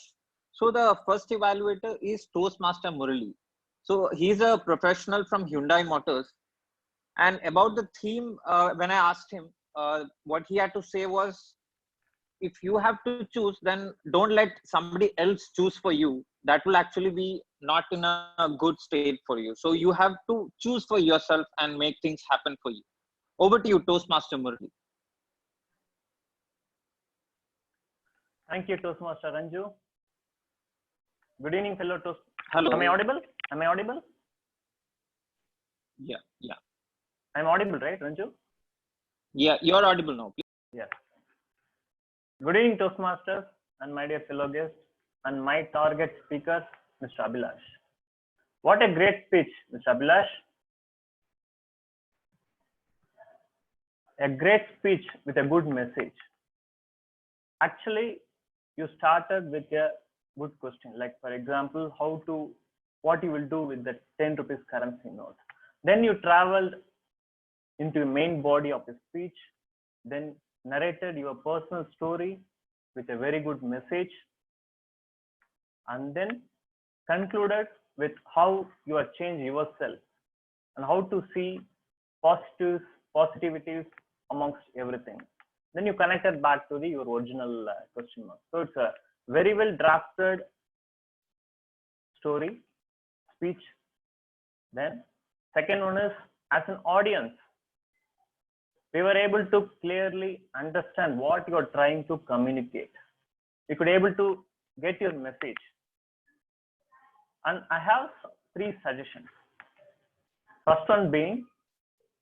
So the first evaluator is Toastmaster Murali. So he's a professional from Hyundai Motors. And about the theme, when I asked him, what he had to say was, if you have to choose, then don't let somebody else choose for you. That will actually be not in a good state for you. So you have to choose for yourself and make things happen for you. Over to you, Toastmaster Murali. Thank you, Toastmaster Anju. Good evening, fellow Toast. Hello. Am I audible? Am I audible? Yeah. I'm audible, right, Ranju? Yeah, you're audible now. Please. Yes. Good evening, Toastmasters, and my dear fellow guests, and my target speaker, Mr. Abhilash. What a great speech, Mr. Abhilash. A great speech with a good message. Actually, you started with a good question, like for example, what you will do with the 10 rupees currency note. Then you traveled into the main body of the speech, then narrated your personal story with a very good message, and then concluded with how you are changed yourself and how to see positivities amongst everything. Then you connected back to your original question mark. So it's a very well drafted speech. Then second one is, as an audience, we were able to clearly understand what you are trying to communicate. We could able to get your message. And I have 3 suggestions. First one being,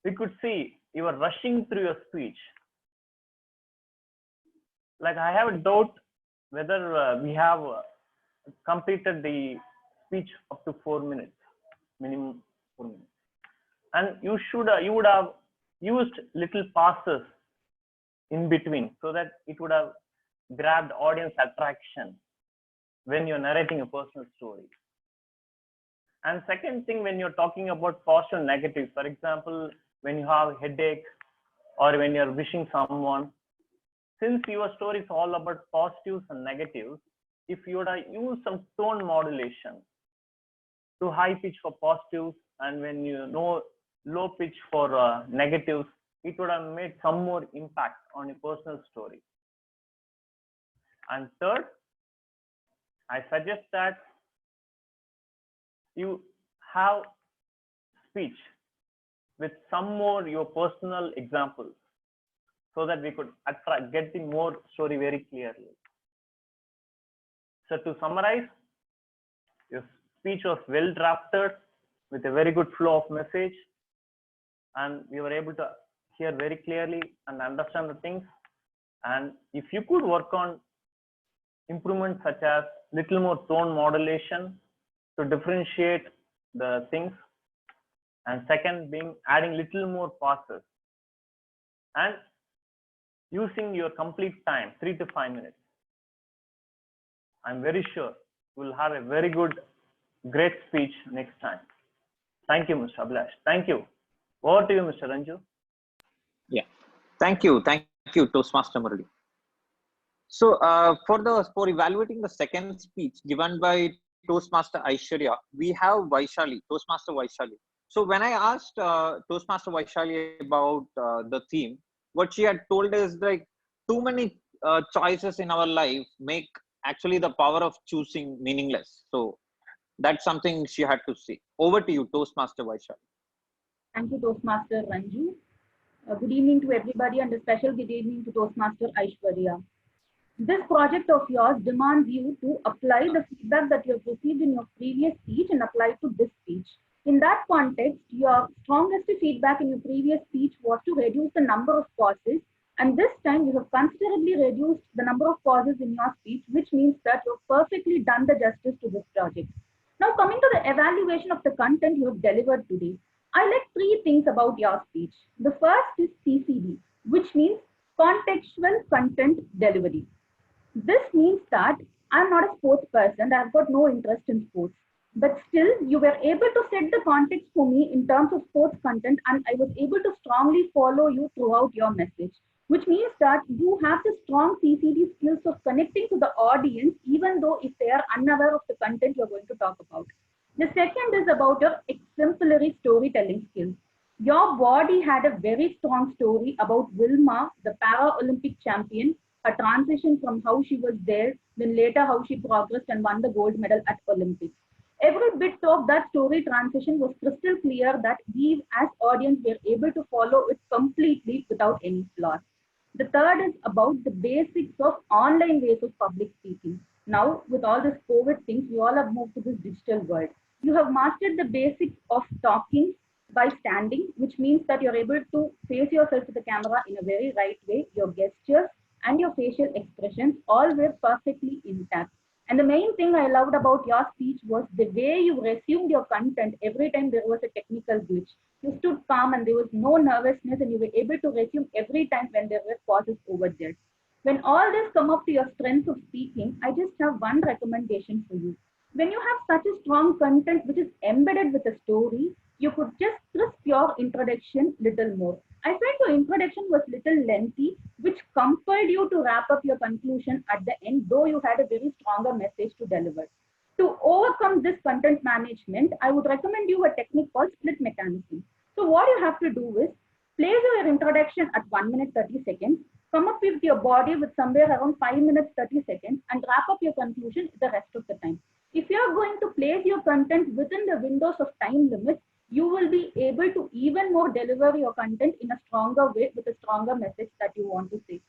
we could see you are rushing through your speech. Like I have a doubt whether we have completed the speech up to 4 minutes, minimum 4 minutes. And you would have used little passes in between so that it would have grabbed audience attraction when you're narrating a personal story. And second thing, when you're talking about positive and negative, for example, when you have a headache or when you're wishing someone, since your story is all about positives and negatives, if you would have used some tone modulation to high pitch for positives and when you know low pitch for negatives, it would have made some more impact on your personal story. And third, I suggest that you have speech with some more your personal examples so that we could get the more story very clearly. So to summarize, your speech was well drafted with a very good flow of message, and we were able to hear very clearly and understand the things. And if you could work on improvements such as little more tone modulation to differentiate the things, and second being adding little more pauses and using your complete time, 3 to 5 minutes, I'm very sure you will have a very good, great speech next time. Thank you, Mr. Abhilash. Thank you. Over to you, Mr. Ranju. Yeah, thank you, Toastmaster Murali. So for evaluating the second speech given by Toastmaster Aishwarya, we have Vaishali, Toastmaster Vaishali. So when I asked Toastmaster Vaishali about the theme, what she had told is like too many choices in our life make actually the power of choosing meaningless. So that's something she had to say. Over to you, Toastmaster Vaishali. Thank you, Toastmaster Ranju. Good evening to everybody and a special good evening to Toastmaster Aishwarya. This project of yours demands you to apply the feedback that you have received in your previous speech and apply to this speech. In that context, your strongest feedback in your previous speech was to reduce the number of pauses, and this time you have considerably reduced the number of pauses in your speech, which means that you have perfectly done the justice to this project. Now, coming to the evaluation of the content you have delivered today, I like three things about your speech. The first is CCD, which means contextual content delivery. This means that I'm not a sports person, I've got no interest in sports. But still, you were able to set the context for me in terms of sports content, and I was able to strongly follow you throughout your message, which means that you have the strong CCD skills of connecting to the audience, even though if they are unaware of the content you're going to talk about. The second is about your exemplary storytelling skills. Your body had a very strong story about Wilma, the Para-Olympic champion, her transition from how she was there, then later how she progressed and won the gold medal at Olympics. Every bit of that story transition was crystal clear that we as audience were able to follow it completely without any flaws. The third is about the basics of online ways of public speaking. Now, with all this COVID things, we all have moved to this digital world. You have mastered the basics of talking by standing, which means that you're able to face yourself to the camera in a very right way. Your gestures and your facial expressions all were perfectly intact. And the main thing I loved about your speech was the way you resumed your content every time there was a technical glitch. You stood calm and there was no nervousness, and you were able to resume every time when there were pauses over there. When all this come up to your strength of speaking, I just have one recommendation for you. When you have such a strong content which is embedded with a story, you could just crisp your introduction little more. I felt your introduction was little lengthy, which compelled you to wrap up your conclusion at the end, though you had a very stronger message to deliver. To overcome this content management, I would recommend you a technique called split mechanism. So what you have to do is place your introduction at 1 minute 30 seconds, come up with your body with somewhere around 5 minutes 30 seconds, and wrap up your conclusion the rest of the time. If you are going to place your content within the windows of time limits, you will be able to even more deliver your content in a stronger way with a stronger message that you want to say.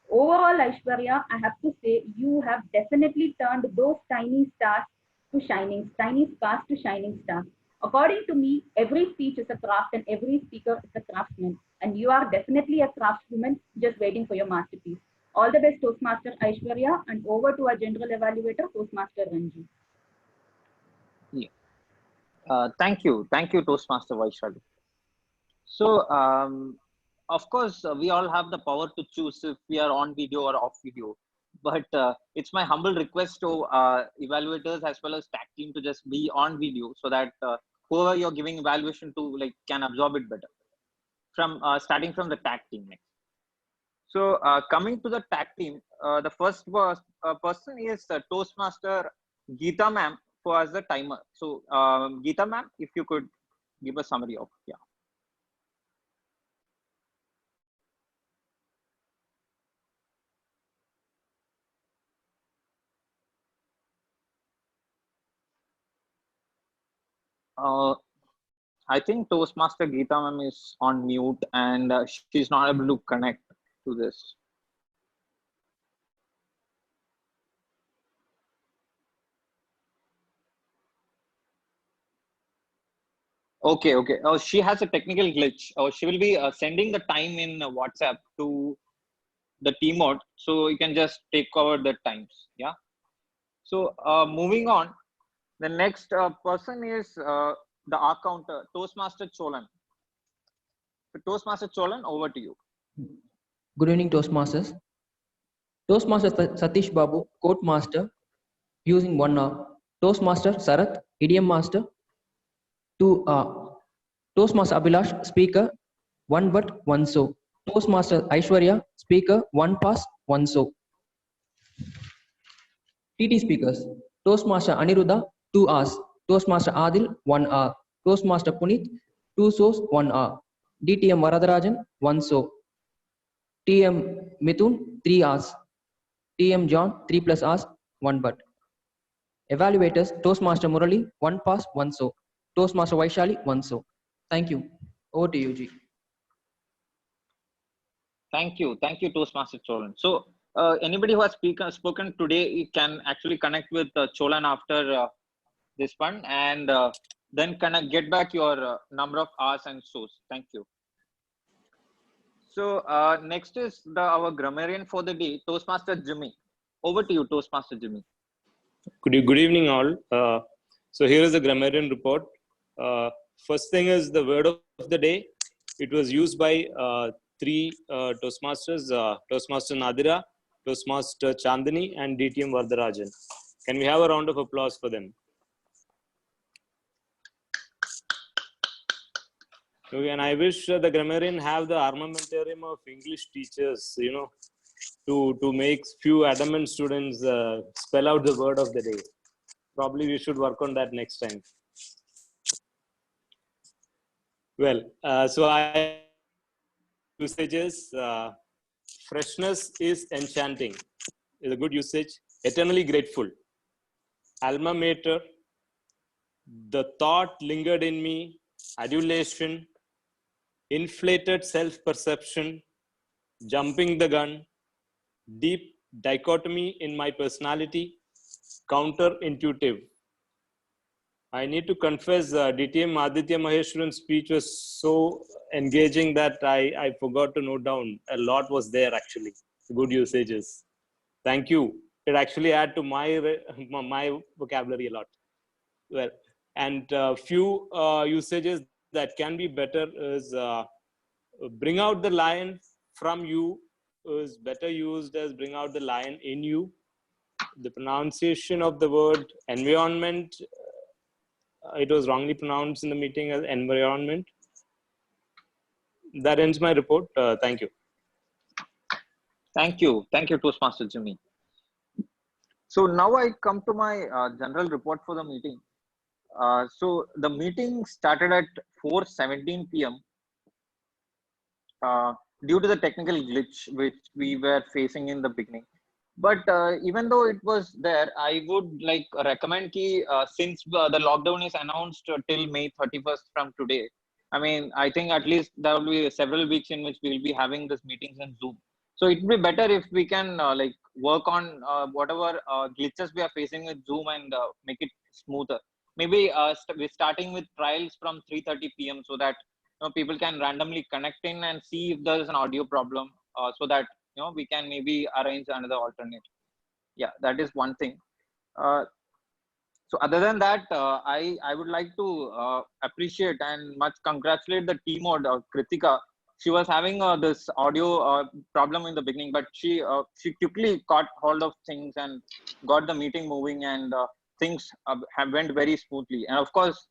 Overall, Aishwarya, I have to say you have definitely turned those tiny stars to shining, tiny stars to shining stars. According to me, every speech is a craft and every speaker is a craftsman. And you are definitely a craftswoman just waiting for your masterpiece. All the best, Toastmaster Aishwarya, and over to our general evaluator, Toastmaster Ranju. Yeah. Thank you, Toastmaster Vaishali. So, of course, we all have the power to choose if we are on video or off video. But it's my humble request to evaluators as well as tag team to just be on video so that whoever you're giving evaluation to can absorb it better. From starting from the tag team next. So coming to the tag team, the first person is Toastmaster Geeta ma'am for as the timer. So Geeta ma'am, if you could give a summary of I think Toastmaster Geeta ma'am is on mute and she's not able to connect to this. Okay. Oh, she has a technical glitch. Oh, she will be sending the time in WhatsApp to the team mode, so you can just take over the times. Yeah. So moving on, the next person is the R counter, Toastmaster Cholan. So, Toastmaster Cholan, over to you. Good evening, Toastmasters. Toastmaster Satish Babu, Court Master, using 1 hour. Toastmaster Sarath, Idiom Master, 2 hour. Toastmaster Abhilash, Speaker, 1 word, 1 so. Toastmaster Aishwarya, Speaker, 1 pass, 1 so. TT Speakers, Toastmaster Aniruddha, 2 hours. Toastmaster Adil, 1 hour. Toastmaster Puneet, 2 so's, 1 hour. DTM Varadarajan, 1 so. TM Mithun, 3 hours. TM John, 3 plus hours, 1 but. Evaluators, Toastmaster Murali, 1 pass, 1 so. Toastmaster Vaishali, 1 so. Thank you. Over to you, G. Thank you, Toastmaster Cholan. So, anybody who has spoken today, you can actually connect with Cholan after this one, and then get back your number of hours and so's. Thank you. So, next is our grammarian for the day, Toastmaster Jimmy. Over to you, Toastmaster Jimmy. Good evening, all. So here is the grammarian report. First thing is the word of the day. It was used by 3 Toastmasters, Toastmaster Nadira, Toastmaster Chandani, and DTM Vardarajan. Can we have a round of applause for them? Okay, and I wish the grammarian have the armamentarium of English teachers, to make few adamant students spell out the word of the day. Probably we should work on that next time. Well, so I usages, freshness is enchanting, is a good usage. Eternally grateful. Alma mater, the thought lingered in me. Adulation, inflated self-perception, jumping the gun, deep dichotomy in my personality, counterintuitive. I need to confess, DTM Aditya Maheshwaran's speech was so engaging that I forgot to note down. A lot was there actually. Good usages. Thank you. It actually add to my vocabulary a lot. Well, and few usages that can be better is bring out the lion from you is better used as bring out the lion in you. The pronunciation of the word environment, it was wrongly pronounced in the meeting as environment. That ends my report. Thank you. Thank you, Toastmaster Jimmy. So now I come to my general report for the meeting. So the meeting started at 4:17 p.m. Due to the technical glitch which we were facing in the beginning. But even though it was there, I would like recommend since the lockdown is announced till May 31st from today. I mean, I think at least there will be several weeks in which we will be having these meetings in Zoom. So it would be better if we can work on whatever glitches we are facing with Zoom and make it smoother. Maybe we're starting with trials from 3:30 p.m. so that people can randomly connect in and see if there is an audio problem, so that we can maybe arrange another alternate. Yeah, that is one thing. So other than that, I would like to appreciate and much congratulate the team of Kritika. She was having this audio problem in the beginning, but she quickly caught hold of things and got the meeting moving, and things have went very smoothly. And of course,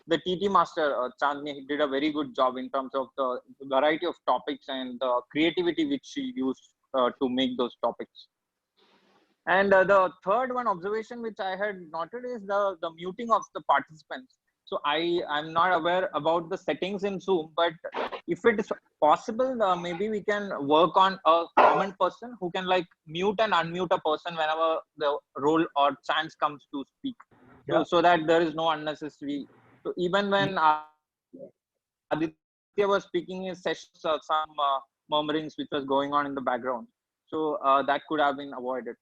the TT Master Chandni did a very good job in terms of the variety of topics and the creativity which she used to make those topics. And the third one observation which I had noted is the muting of the participants. So I'm not aware about the settings in Zoom, but if it is possible, maybe we can work on a common person who can mute and unmute a person whenever the role or chance comes to speak. Yeah. So that there is no unnecessary. So even when Aditya was speaking in sessions, some murmurings which was going on in the background. So that could have been avoided.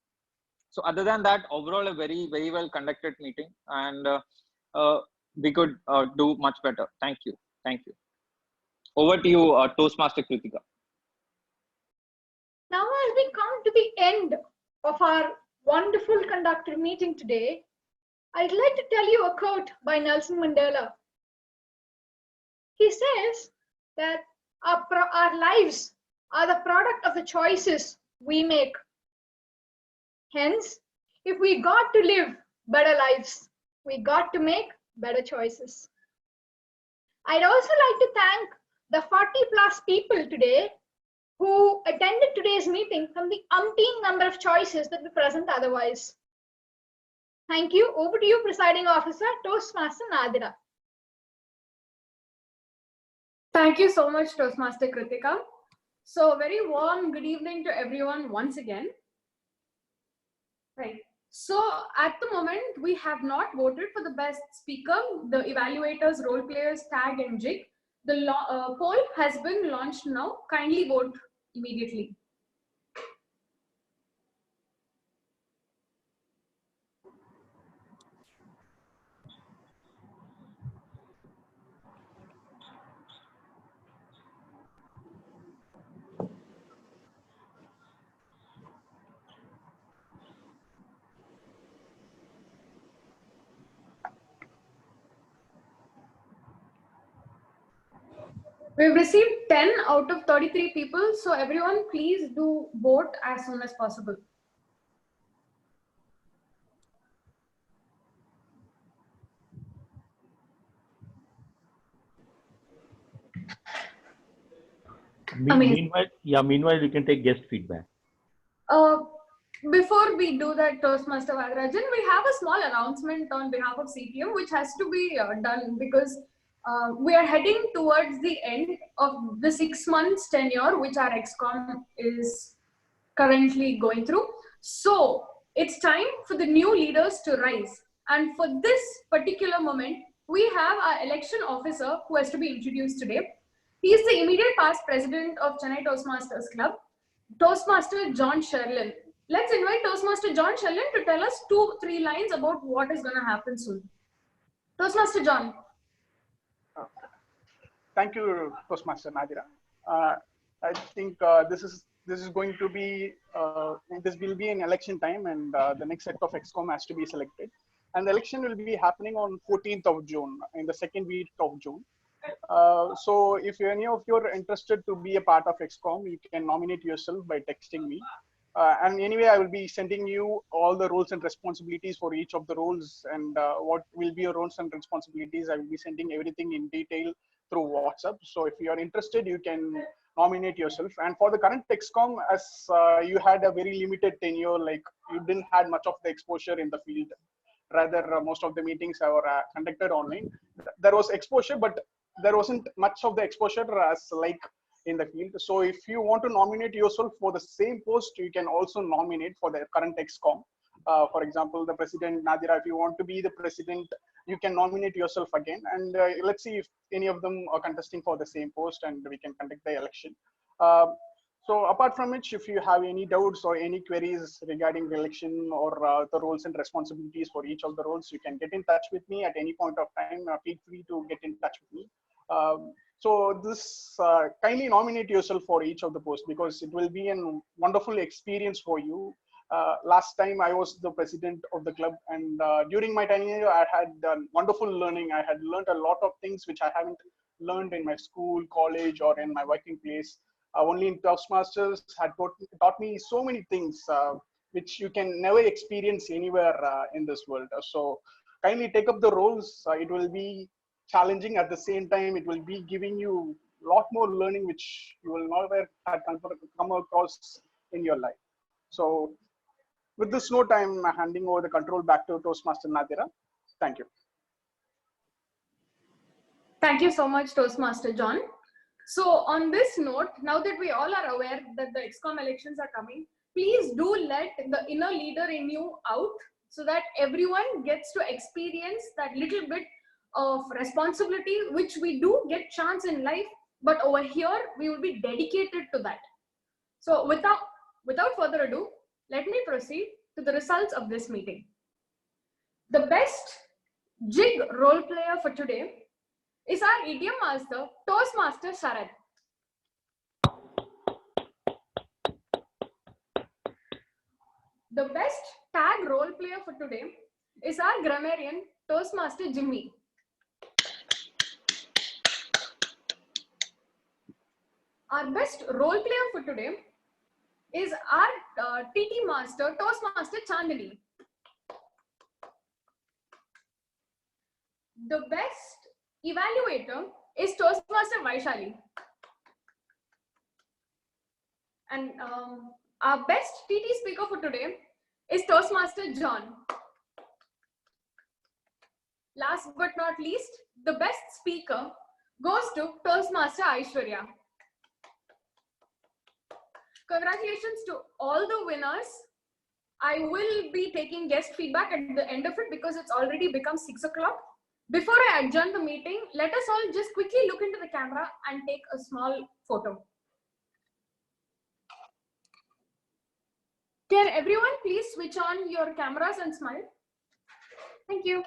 So other than that, overall a very, very well conducted meeting, and we could do much better. Thank you. Over to you, Toastmaster Kritika. Now as we come to the end of our wonderful conducted meeting today, I'd like to tell you a quote by Nelson Mandela. He says that our lives are the product of the choices we make. Hence, if we got to live better lives, we got to make better choices. I'd also like to thank the 40+ people today who attended today's meeting from the umpteen number of choices that were present otherwise. Thank you. Over to you, Presiding Officer, Toastmaster Nadira. Thank you so much, Toastmaster Kritika. So very warm good evening to everyone once again. Right. So at the moment, we have not voted for the best speaker, the evaluators, role players, tag and jig. The poll has been launched now. Kindly vote immediately. We've received 10 out of 33 people. So everyone, please do vote as soon as possible. Meanwhile, you can take guest feedback. Before we do that, Toastmaster Vadrajan, we have a small announcement on behalf of CTM, which has to be done because we are heading towards the end of the 6 months tenure, which our ExCom is currently going through. So it's time for the new leaders to rise. And for this particular moment, we have our election officer who has to be introduced today. He is the immediate past president of Chennai Toastmasters Club, Toastmaster John Sherlin. Let's invite Toastmaster John Sherlin to tell us 2-3 lines about what is going to happen soon. Toastmaster John. Thank you, Toastmaster Nadira. I think this is going to be this will be an election time, and the next set of ExCom has to be selected. And the election will be happening on 14th of June, in the second week of June. So if any of you are interested to be a part of ExCom, you can nominate yourself by texting me. And anyway, I will be sending you all the roles and responsibilities for each of the roles, and what will be your roles and responsibilities. I will be sending everything in detail through WhatsApp. So if you are interested, you can nominate yourself. And for the current ExCom, as you had a very limited tenure, like you didn't had much of the exposure in the field. Rather, most of the meetings are conducted online. There was exposure, but there wasn't much of the exposure as like in the field. So if you want to nominate yourself for the same post, you can also nominate for the current ExCom. For example, the president, Nadira, if you want to be the president, you can nominate yourself again. And let's see if any of them are contesting for the same post, and we can conduct the election. So apart from which, if you have any doubts or any queries regarding the election or the roles and responsibilities for each of the roles, you can get in touch with me at any point of time. Feel free to get in touch with me. So this kindly nominate yourself for each of the posts, because it will be a wonderful experience for you. Last time I was the president of the club, and during my tenure I had wonderful learning. I had learned a lot of things which I haven't learned in my school, college, or in my working place. Only in Toastmasters had taught me so many things which you can never experience anywhere in this world. So kindly take up the roles. It will be challenging. At the same time, it will be giving you a lot more learning which you will never have come across in your life. So with this note, I'm handing over the control back to Toastmaster Nadira. Thank you. Thank you so much, Toastmaster John. So on this note, now that we all are aware that the ExCom elections are coming, please do let the inner leader in you out so that everyone gets to experience that little bit of responsibility, which we do get chance in life, but over here, we will be dedicated to that. So without further ado, let me proceed to the results of this meeting. The best jig role player for today is our idiom master, Toastmaster Sharad. The best tag role player for today is our grammarian, Toastmaster Jimmy. Our best role player for today is our TT master, Toastmaster Chandani. The best evaluator is Toastmaster Vaishali. And our best TT speaker for today is Toastmaster John. Last but not least, the best speaker goes to Toastmaster Aishwarya. Congratulations to all the winners. I will be taking guest feedback at the end of it because it's already become 6 o'clock. Before I adjourn the meeting, let us all just quickly look into the camera and take a small photo. Can everyone please switch on your cameras and smile? Thank you.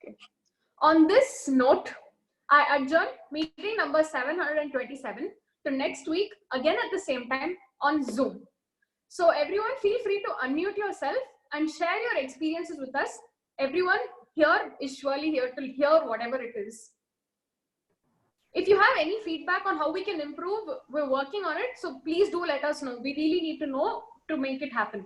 Okay. On this note, I adjourn meeting number 727 to next week, again at the same time on Zoom. So everyone feel free to unmute yourself and share your experiences with us. Everyone here is surely here to hear whatever it is. If you have any feedback on how we can improve, we're working on it. So please do let us know. We really need to know to make it happen.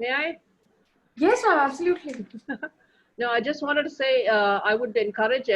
May I? Yes, ma'am, absolutely. No, I just wanted to say I would encourage